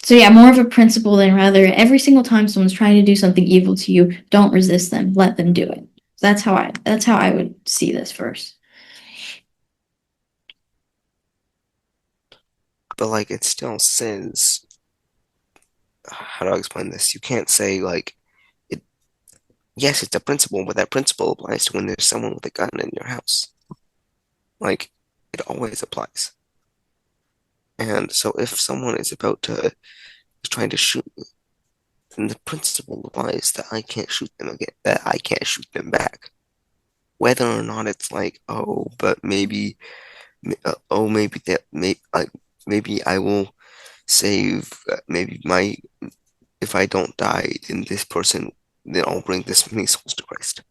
S1: So yeah, more of a principle than rather every single time someone's trying to do something evil to you, don't resist them. Let them do it. That's how I would see this first.
S3: But like it still says, how do I explain this? You can't say like it. Yes, it's a principle, but that principle applies to when there's someone with a gun in your house. Like it always applies. And so if someone is about to is trying to shoot me, then the principle applies that I can't shoot them again, that I can't shoot them back. Whether or not it's like, oh, but maybe, oh, maybe that may like maybe I will save maybe my if I don't die, then this person then I'll bring this many souls to Christ.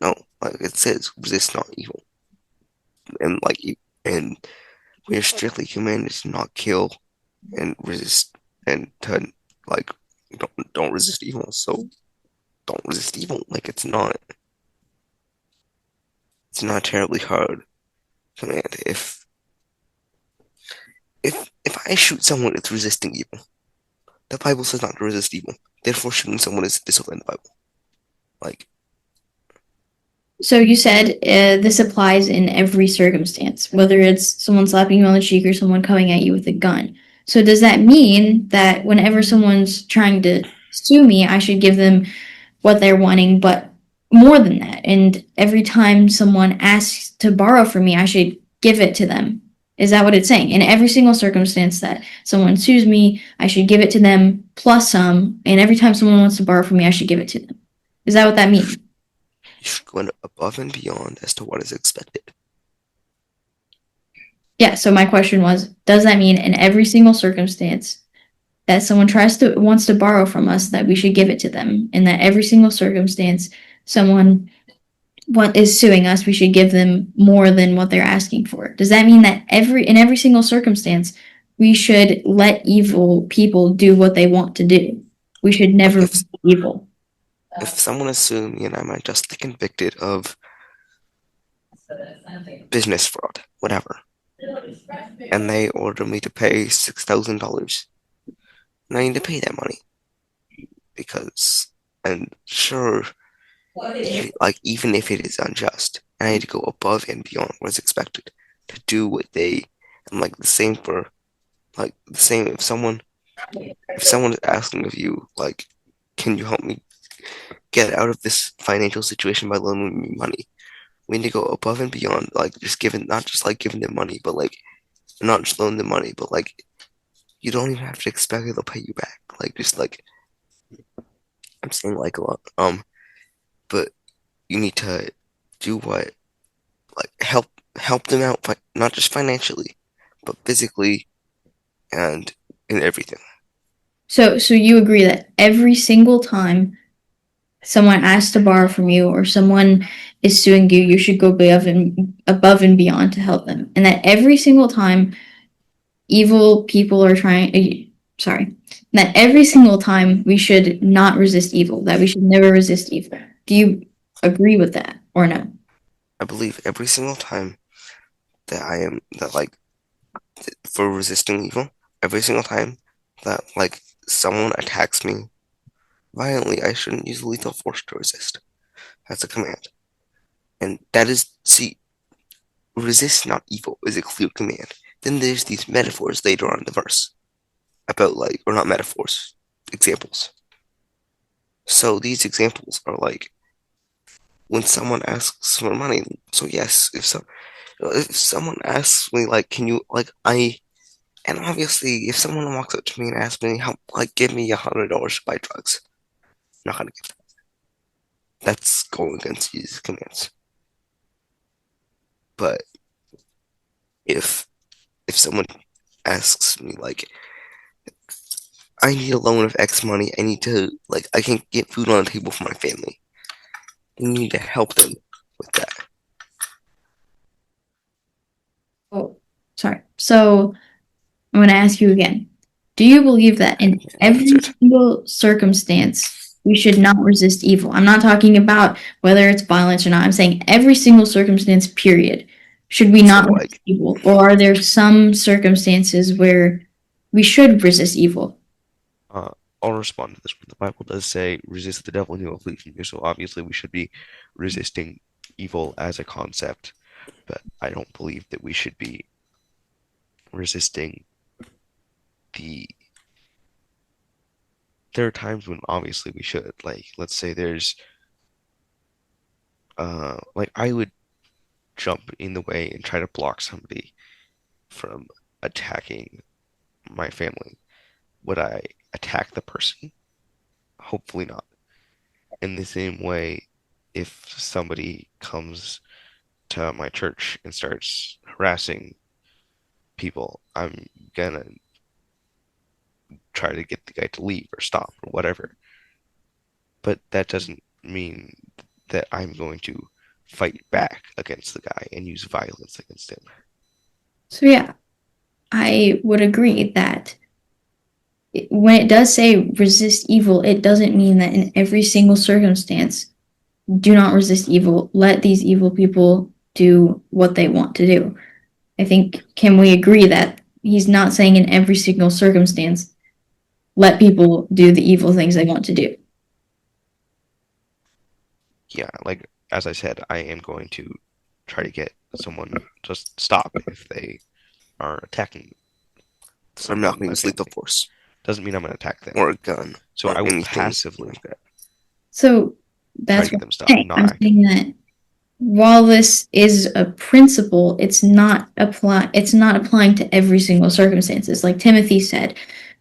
S3: No, like it says, resist not evil, and like and we are strictly commanded to not kill and resist and to like don't resist evil. So don't resist evil. Like it's not a terribly hard command. If I shoot someone, it's resisting evil. The Bible says not to resist evil. Therefore, shooting someone is disobeying the Bible. Like
S1: So you said this applies in every circumstance, whether it's someone slapping you on the cheek or someone coming at you with a gun. So does that mean that whenever someone's trying to sue me, I should give them what they're wanting, but more than that? And every time someone asks to borrow from me, I should give it to them. Is that what it's saying? In every single circumstance that someone sues me, I should give it to them plus some. And every time someone wants to borrow from me, I should give it to them. Is that what that means?
S3: you should go above and beyond as to what is expected.
S1: Yeah, so my question was, does that mean in every single circumstance that someone wants to borrow from us that we should give it to them, and that every single circumstance someone what is suing us, we should give them more than what they're asking for? Does that mean that in every single circumstance we should let evil people do what they want to do? We should never
S3: If
S1: be evil.
S3: if someone is suing me and I'm unjustly convicted of business fraud, whatever, and they order me to pay $6,000, and I need to pay that money because, and sure, like even if it is unjust, I need to go above and beyond what is expected to do what they. And like the same for, like the same if someone is asking of you, like, can you help me get out of this financial situation by loaning me money? We need to go above and beyond, like just giving, not just like giving them money, but like not just loaning them money, but like you don't even have to expect they'll pay you back. Like just like I'm saying like a lot. But you need to do what like help them out, not just financially, but physically and in everything.
S1: So you agree that every single time someone asks to borrow from you or someone is suing you, you should go above and beyond to help them, and that every single time evil people are sorry, that every single time we should not resist evil, that we should never resist evil. Do you agree with that or no?
S3: I believe every single time that like for resisting evil, every single time that like someone attacks me violently, I shouldn't use lethal force to resist. That's a command. And that is, see, resist not evil is a clear command. Then there's these metaphors later on in the verse about like, or not metaphors, examples. So these examples are like when someone asks for money. So yes, if someone asks me like, can you like and obviously if someone walks up to me and asks me how like give me $100 to buy drugs, I'm not gonna give that. That's going against Jesus' commands. But if someone asks me like I need a loan of X money, I need to like I can't get food on the table for my family. You need to help them with that.
S1: Oh, sorry. So I'm going to ask you again. Do you believe that in every single circumstance we should not resist evil? I'm not talking about whether it's violence or not. I'm saying every single circumstance, period. Should we not resist evil? Or are there some circumstances where we should resist evil?
S2: Uh, I'll respond to this one. The Bible does say, resist the devil and he will flee from you. So obviously we should be resisting evil as a concept, but I don't believe that we should be resisting the. There are times when obviously we should. Like, let's say like I would jump in the way and try to block somebody from attacking my family. Would I attack the person? Hopefully not. In the same way, if somebody comes to my church and starts harassing people, I'm gonna try to get the guy to leave or stop or whatever. But that doesn't mean that I'm going to fight back against the guy and use violence against him.
S1: So yeah, I would agree that when it does say resist evil, it doesn't mean that in every single circumstance, do not resist evil. Let these evil people do what they want to do. I think, can we agree that he's not saying in every single circumstance, let people do the evil things they want to do?
S2: Yeah, like as I said, I am going to try to get someone to stop if they are attacking
S3: So I'm not
S2: someone in
S3: going to
S2: my
S3: use lethal
S2: family.
S3: force
S2: Doesn't mean I'm going to attack them.
S3: or a gun
S2: So
S3: or
S2: I will
S3: anything
S2: passively
S3: like that.
S1: So
S2: try
S1: that's
S2: to get
S1: what
S2: them
S1: I'm
S2: stopped,
S1: saying.
S2: not
S1: I'm
S2: act.
S1: saying that while this is a principle, it's not applying to every single circumstances. Like Timothy said,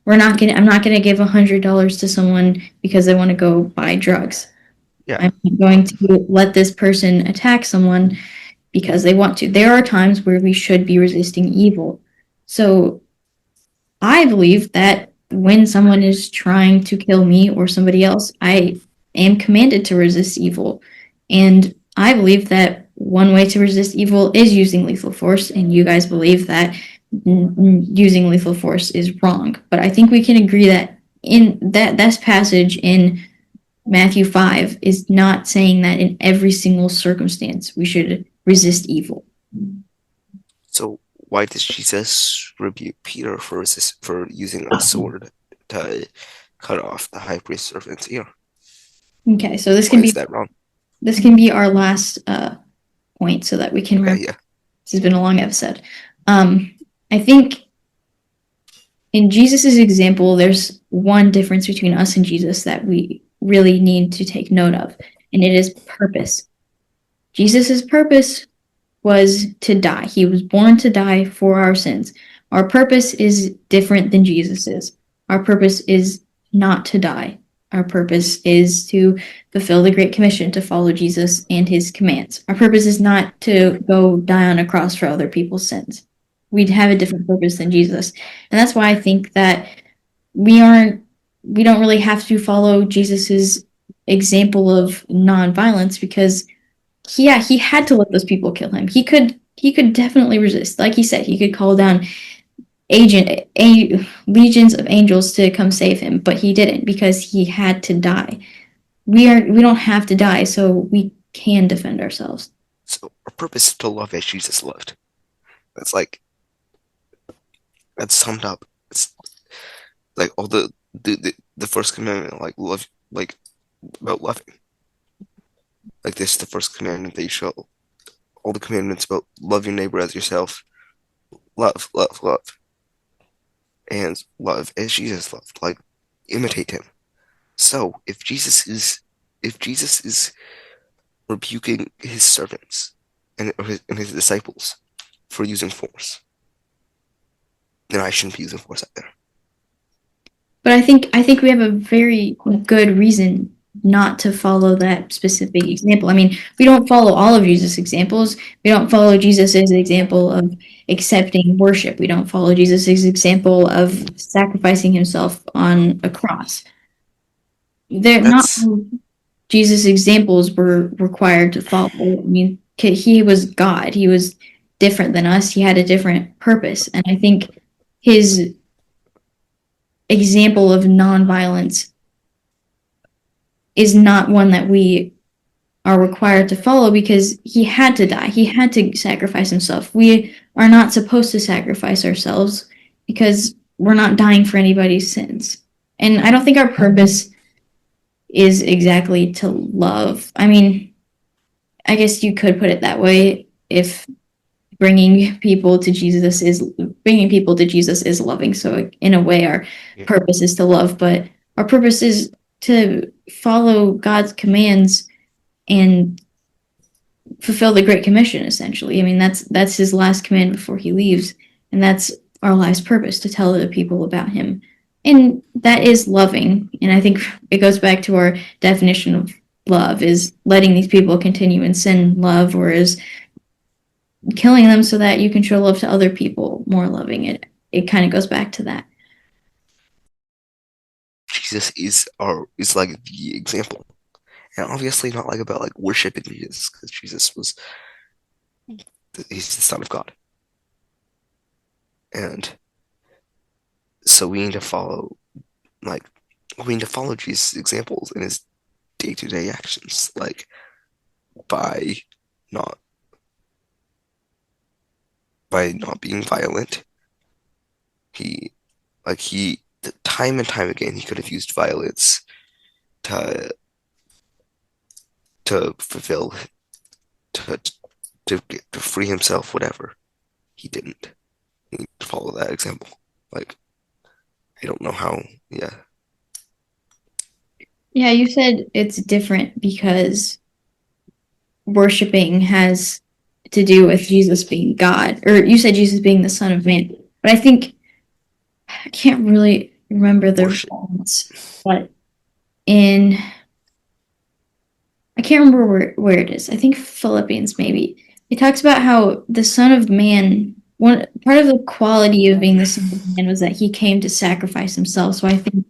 S1: I'm not gonna give $100 to someone because they want to go buy drugs.
S2: Yeah,
S1: I'm going to let this person attack someone because they want to. There are times where we should be resisting evil. So I believe that when someone is trying to kill me or somebody else, I am commanded to resist evil. And I believe that one way to resist evil is using lethal force, and you guys believe that using lethal force is wrong. But I think we can agree that in that passage in Matthew 5 is not saying that in every single circumstance we should resist evil.
S3: So why does Jesus rebuke Peter for using a sword to cut off the high priest's servant's ear?
S1: Okay, so
S3: Why is that wrong?
S1: this can be our last point so that we can
S3: Okay,
S1: wrap.
S3: yeah.
S1: This has been a long episode. I think in Jesus's example, there's one difference between us and Jesus that we really need to take note of, and it is purpose. Jesus's purpose was to die. He was born to die for our sins. Our purpose is different than Jesus's. Our purpose is not to die. Our purpose is to fulfill the Great Commission, to follow Jesus and his commands. Our purpose is not to go die on a cross for other people's sins. We'd have a different purpose than Jesus. And that's why I think that we don't really have to follow Jesus's example of nonviolence, because he had to let those people kill him. He could definitely resist. Like he said, he could call down legions of angels to come save him, but he didn't because he had to die. We don't have to die, so we can defend ourselves.
S3: So our purpose is to love as Jesus loved. That's that's summed up. It's like all the first commandment, like love, like about loving. Like this is the first commandment that you shall. All the commandments about love your neighbor as yourself. Love, love, love, and love as Jesus loved. Like imitate him. So if Jesus is rebuking his servants and his disciples for using force, then I shouldn't be using force either.
S1: But I think we have a very good reason not to follow that specific example. I mean, we don't follow all of Jesus' examples. We don't follow Jesus' example of accepting worship. We don't follow Jesus' example of sacrificing himself on a cross. They're not
S3: That's
S1: all Jesus' examples were required to follow. I mean, he was God. He was different than us. He had a different purpose. And I think his example of nonviolence is not one that we are required to follow, because he had to die. He had to sacrifice himself. We are not supposed to sacrifice ourselves because we're not dying for anybody's sins. And I don't think our purpose is exactly to love. I mean, I guess you could put it that way if bringing people to Jesus is loving. So in a way our
S2: Yeah.
S1: purpose is to love, but our purpose is to follow God's commands and fulfill the Great Commission, essentially. I mean, that's his last command before he leaves, and that's our life's purpose, to tell other people about him. And that is loving. And I think it goes back to our definition of love, is letting these people continue in sin, love, or is killing them so that you can show love to other people, more loving. It kind of goes back to that.
S3: Jesus is like the example. And obviously not like about like worshiping Jesus, because Jesus was he's the Son of God. And so we need to follow like we need to follow Jesus' examples in his day-to-day actions, like by not being violent. He he time and time again he could have used violence to fulfill to to free himself, whatever. He didn't. He need to follow that example. Like I don't know how. Yeah,
S1: Yeah, you said it's different because worshiping has to do with Jesus being God, or you said Jesus being the Son of Man. But I think I can't really remember the
S3: worship.
S1: response, but in I can't remember where it is. I think Philippians maybe. It talks about how the Son of Man, one part of the quality of being the Son of Man was that he came to sacrifice himself. So I think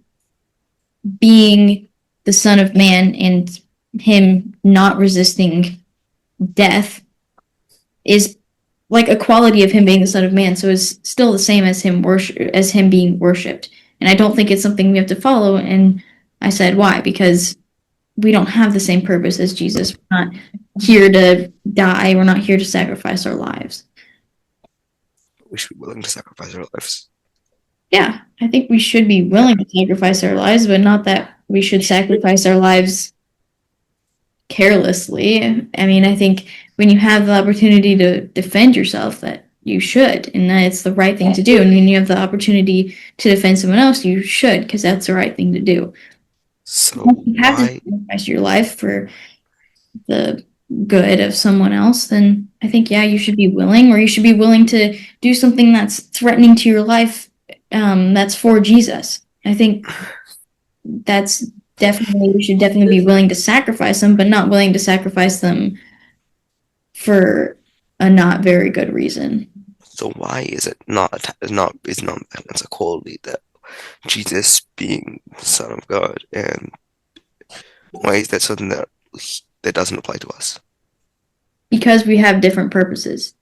S1: being the Son of Man and him not resisting death is like a quality of him being the Son of Man. So it's still the same as him being worshipped. And I don't think it's something we have to follow. And I said why? Because we don't have the same purpose as Jesus. We're not here to die. We're not here to sacrifice our lives.
S3: We should be willing to sacrifice our lives.
S1: Yeah, I think we should be willing to sacrifice our lives, but not that we should sacrifice our lives carelessly. I mean, I think when you have the opportunity to defend yourself, that you should, and that it's the right thing to do. And when you have the opportunity to defend someone else, you should, because that's the right thing to do.
S3: So
S1: If you have to
S3: why?
S1: sacrifice your life for the good of someone else, then I think, yeah, you should be willing, or you should be willing to do something that's threatening to your life, that's for Jesus. I think that's definitely, we should definitely be willing to sacrifice them, but not willing to sacrifice them for a not very good reason.
S3: So why is it not that's a quality that Jesus being the Son of God, and why is that something that doesn't apply to us?
S1: Because we have different purposes.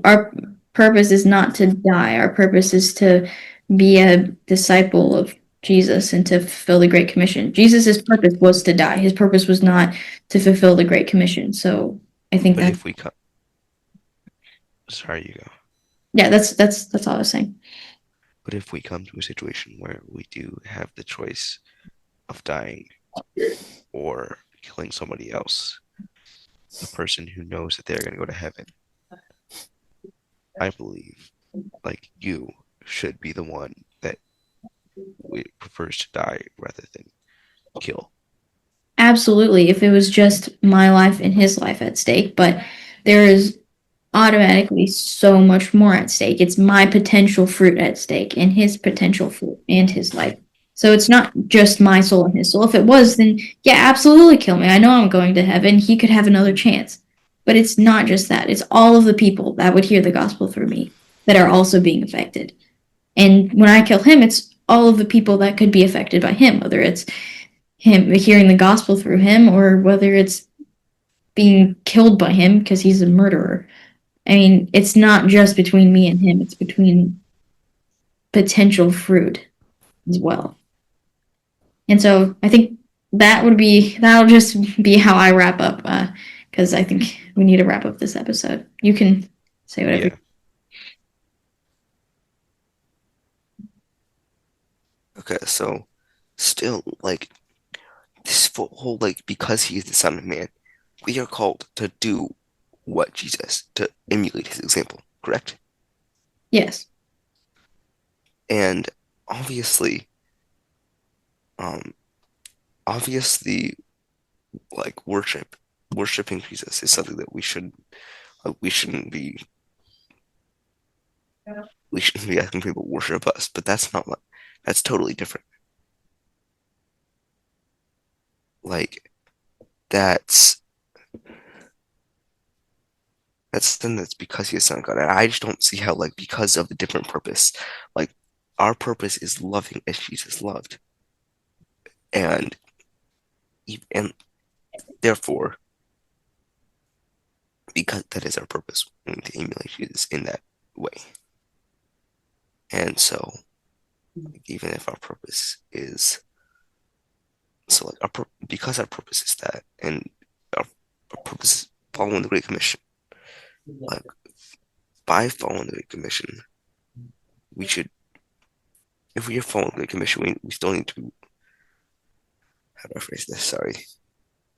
S1: Our purpose is not to die. Our purpose is to be a disciple of Jesus and to fulfill the Great Commission. Jesus' purpose was to die. His purpose was not to fulfill the Great Commission. So I think
S2: But
S1: that,
S2: if we come, sorry, you go.
S1: yeah, that's all I was saying.
S2: But if we come to a situation where we do have the choice of dying or killing somebody else, the person who knows that they're going to go to heaven, I believe, like you, should be the one that prefers to die rather than kill.
S1: Absolutely, if it was just my life and his life at stake, but there is automatically so much more at stake. It's my potential fruit at stake and his potential fruit and his life. So it's not just my soul and his soul. If it was, then yeah, absolutely kill me. I know I'm going to heaven. He could have another chance. But it's not just that. It's all of the people that would hear the gospel through me that are also being affected. And when I kill him, it's all of the people that could be affected by him, whether it's him hearing the gospel through him or whether it's being killed by him because he's a murderer. I mean, it's not just between me and him, it's between potential fruit as well. And so I think that'll just be how I wrap up, because I think we need to wrap up this episode. You can say whatever.
S2: Yeah.
S3: Okay, so still, like, this whole, like, because he is the Son of Man, we are called to do what Jesus, to emulate his example, correct?
S1: Yes.
S3: And obviously, um, obviously, like, worshiping Jesus is something that we shouldn't be, we shouldn't be asking people to worship us, but that's not like, that's totally different. Like, that's, then that's because he is Son of God. And I just don't see how, like, because of a different purpose, like, our purpose is loving as Jesus loved. And and therefore, because that is our purpose, we need to emulate Jesus in that way. And so, even if our purpose is so, like, because our purpose is that, and our purpose is following the Great Commission, like, by following the Great Commission, we should, if we are following the Great Commission, we still need to, how do I phrase this? Sorry,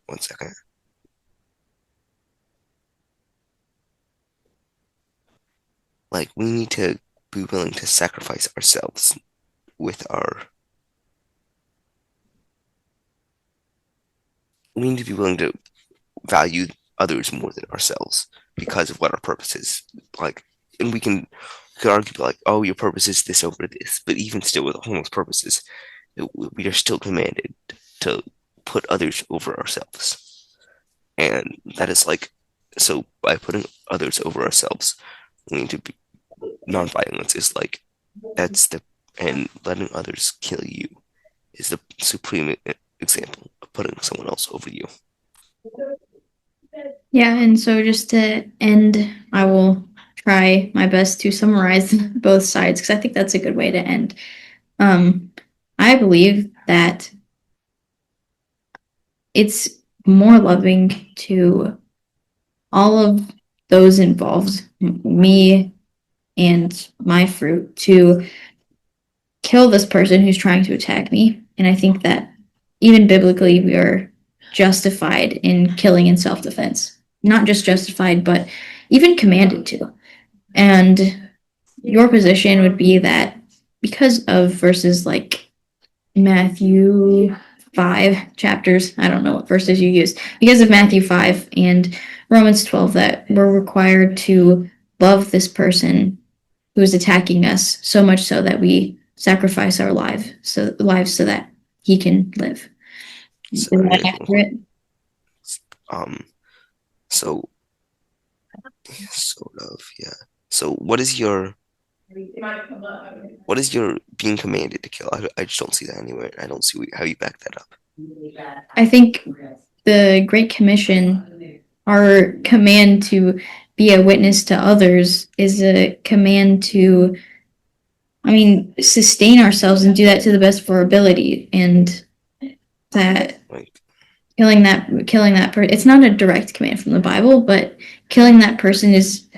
S3: 1 second. Like, we need to be willing to sacrifice ourselves with our, we need to be willing to value others more than ourselves because of what our purpose is. Like, and we could argue like, oh, your purpose is this over this, but even still, with all those purposes, we are still commanded to put others over ourselves, and that is like, so by putting others over ourselves, we need to be, nonviolence is like, that's the, and letting others kill you is the supreme example of putting someone else over you.
S1: Yeah, and so just to end, I will try my best to summarize both sides because I think that's a good way to end. Um, I believe that it's more loving to all of those involved, me and my fruit, to kill this person who's trying to attack me. And I think that even biblically, we are justified in killing in self defense. Not just justified, but even commanded to. And your position would be that because of verses like Matthew 5 chapters, I don't know what verses you use, because of Matthew 5 and Romans 12, that we're required to love this person who is attacking us so much so that we sacrifice our lives so that he can live. Is
S3: So,
S1: that accurate?
S3: um, so sort of, yeah. So, what is your being commanded to kill? I just don't see that anywhere. I don't see how you back that up.
S1: I think the Great Commission, our command to be a witness to others, is a command to, I mean, sustain ourselves and do that to the best of our ability. And that
S3: Like,
S1: killing that person, it's not a direct command from the Bible, but killing that person is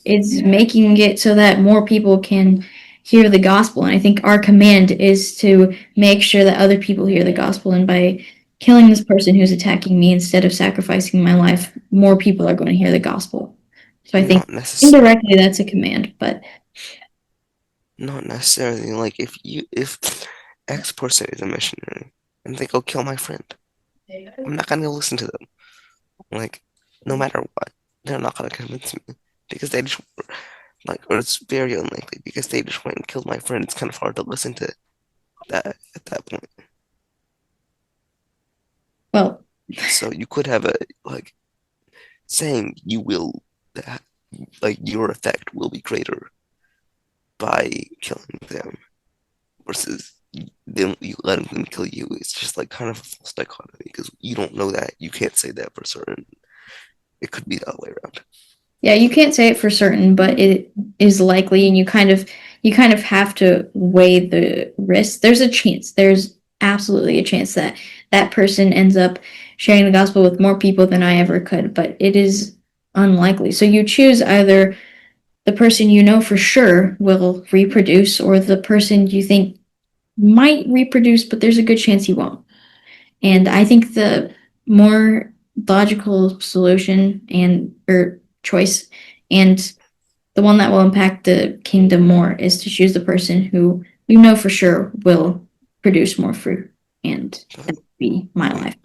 S1: making it so that more people can hear the gospel. And I think our command is to make sure that other people hear the gospel. And by killing this person who's attacking me instead of sacrificing my life, more people are going to hear the gospel. So I think
S3: not necessarily,
S1: indirectly that's a command, but
S3: not necessarily. Like, if X person is a missionary and they go kill my friend, I'm not gonna listen to them. Like, no matter what, they're not gonna convince me because they just, like, or it's very unlikely because they just went and killed my friend. It's kind of hard to listen to that at that point.
S1: well,
S3: So you could have a, like, saying you will, like, your effect will be greater by killing them versus them, you letting them kill you. It's just like kind of a false dichotomy because you don't know that. You can't say that for certain. It could be the other way around.
S1: yeah, you can't say it for certain, but it is likely, and you kind of have to weigh the risk. There's a chance. There's absolutely a chance that that person ends up sharing the gospel with more people than I ever could, but it is unlikely. So you choose either the person you know for sure will reproduce or the person you think might reproduce, but there's a good chance he won't. And I think the more logical solution and or choice and the one that will impact the kingdom more is to choose the person who you know for sure will produce more fruit and that would be my
S3: We
S1: life.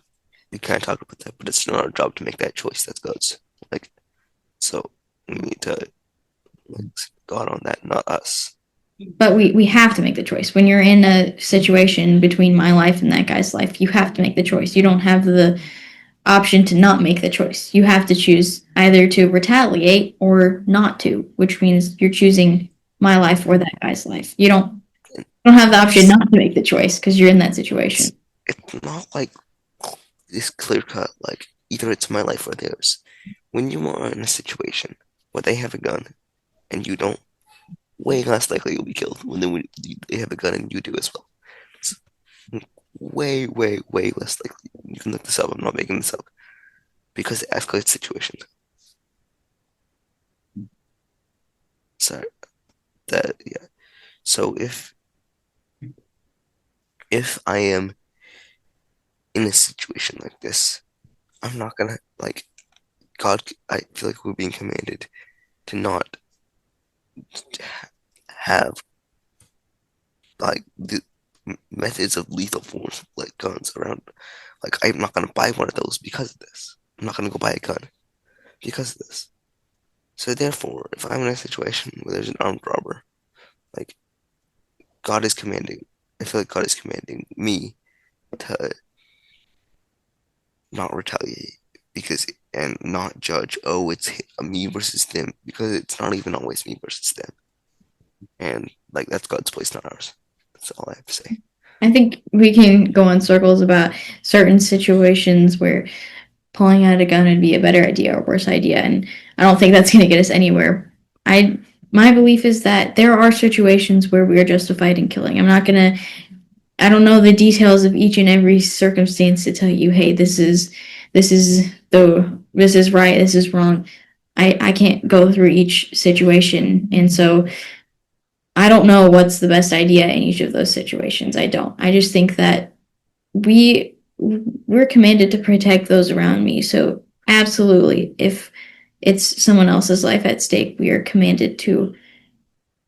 S3: we kind of talked about that, but it's not our job to make that choice. That's God's. Like, so we need to like God on that, not us.
S1: But we have to make the choice. When you're in a situation between my life and that guy's life, you have to make the choice. You don't have the option to not make the choice. You have to choose either to retaliate or not to, which means you're choosing my life or that guy's life. You don't have the option
S3: It's
S1: not to make the choice because you're in that situation.
S3: it's it's not like this clear cut. Like either it's my life or theirs. When you are in a situation where they have a gun and you don't, way less likely you'll be killed they have a gun and you do as well. It's way, way, way less likely. You can look this up. I'm not making this up because it escalates situation. So that yeah. So if I am in a situation like this, I'm not gonna like God. I feel like we're being commanded to not have like the methods of lethal force like guns around. Like I'm not gonna buy one of those because of this. I'm not gonna go buy a gun because of this. So therefore, if I'm in a situation where there's an armed robber, like God is commanding, I feel like God is commanding me to not retaliate because and not judge, oh, it's me versus them because it's not even always me versus them. And like that's God's place, not ours. That's all I have to say.
S1: I think we can go in circles about certain situations where pulling out a gun would be a better idea or worse idea, and I don't think that's going to get us anywhere. I My belief is that there are situations where we are justified in killing. I don't know the details of each and every circumstance to tell you, hey, this is right, this is wrong. I can't go through each situation, and so I don't know what's the best idea in each of those situations. I don't. I just think that we're commanded to protect those around me. So absolutely, if it's someone else's life at stake, we are commanded to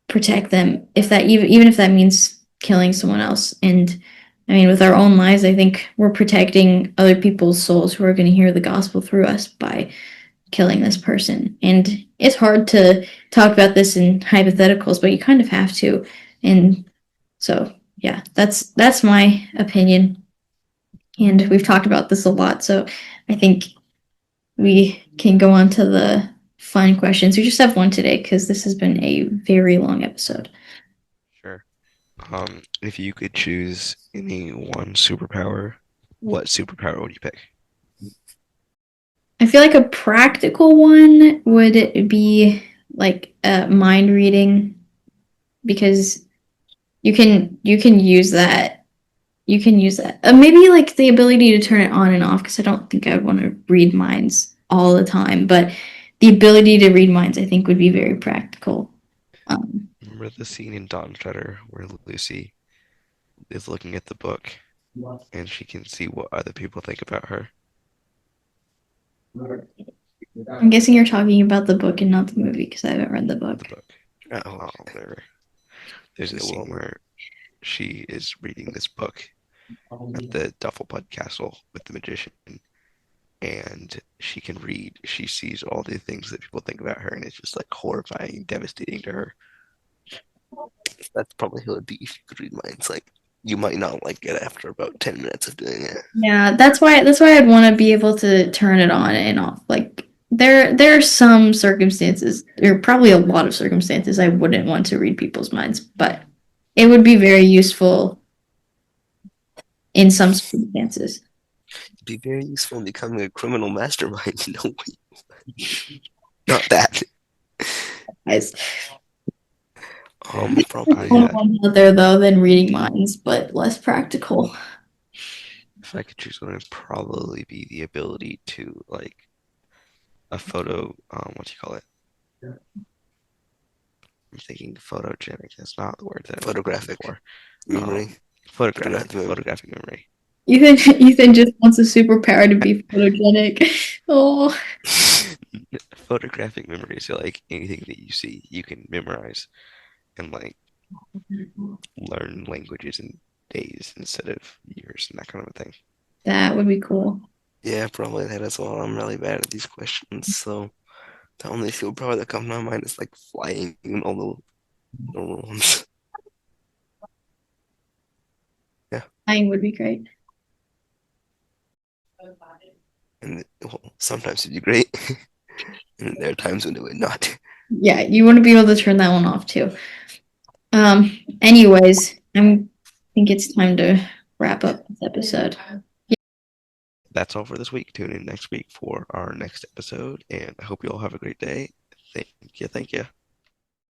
S1: protect them. If that even if that means killing someone else. And I mean, with our own lives, I think we're protecting other people's souls who are going to hear the gospel through us by killing this person. And it's hard to talk about this in hypotheticals, but you kind of have to. And so, yeah, that's my opinion. And we've talked about this a lot, so I think we can go on to the fun questions. We just have one today because this has been a very long episode.
S2: Sure. If you could choose any one superpower, what superpower would you pick?
S1: I feel like a practical one would be like mind reading because you can use that. You can use that. Maybe like the ability to turn it on and off because I don't think I would want to read minds all the time, but the ability to read minds I think would be very practical. Um,
S2: Remember the scene in Dawn Treader where Lucy is looking at the book and she can see what other people think about her?
S1: I'm guessing you're talking about the book and not the movie because I haven't read the
S2: The
S1: book.
S2: book.
S3: Oh,
S2: There's a
S3: the
S2: scene
S3: one.
S2: where she is reading this book at the Duffelpud Castle with the magician, and she can read. She sees all the things that people think about her, and it's just like horrifying and devastating to her.
S3: That's probably who it'd be if you could read minds. Like you might not like it after about 10 minutes of doing it.
S1: Yeah, that's why I'd want to be able to turn it on and off. Like there are some circumstances, or probably a lot of circumstances I wouldn't want to read people's minds, but it would be very useful in some circumstances.
S3: It'd be very useful in becoming a criminal mastermind. Not that.
S1: Guys,
S2: And I
S3: Probably.
S2: had,
S1: out there though than reading minds, but less practical.
S2: if I could choose one, it'd probably be the ability to like a photo, what do you call it? I'm thinking photogenic. That's not the word that I'm looking
S3: Photographic
S2: for.
S3: memory. photographic memory.
S2: Photographic memory.
S1: Ethan just wants a superpower to be photogenic. Oh,
S2: Photographic memory is like anything that you see, you can memorize and like learn languages in days instead of years and that kind of a thing.
S1: that would be cool.
S3: Yeah, probably that as well. I'm really bad at these questions, so the only superpower that comes to my mind is like flying and all the normal ones. Yeah,
S1: Flying would be great.
S3: and well, sometimes it'd be great, and there are times when it would not.
S1: Yeah, you want to be able to turn that one off too. Anyways, I think it's time to wrap up this episode.
S2: That's all for this week. Tune in next week for our next episode, and I hope you all have a great day. Thank you. Thank you.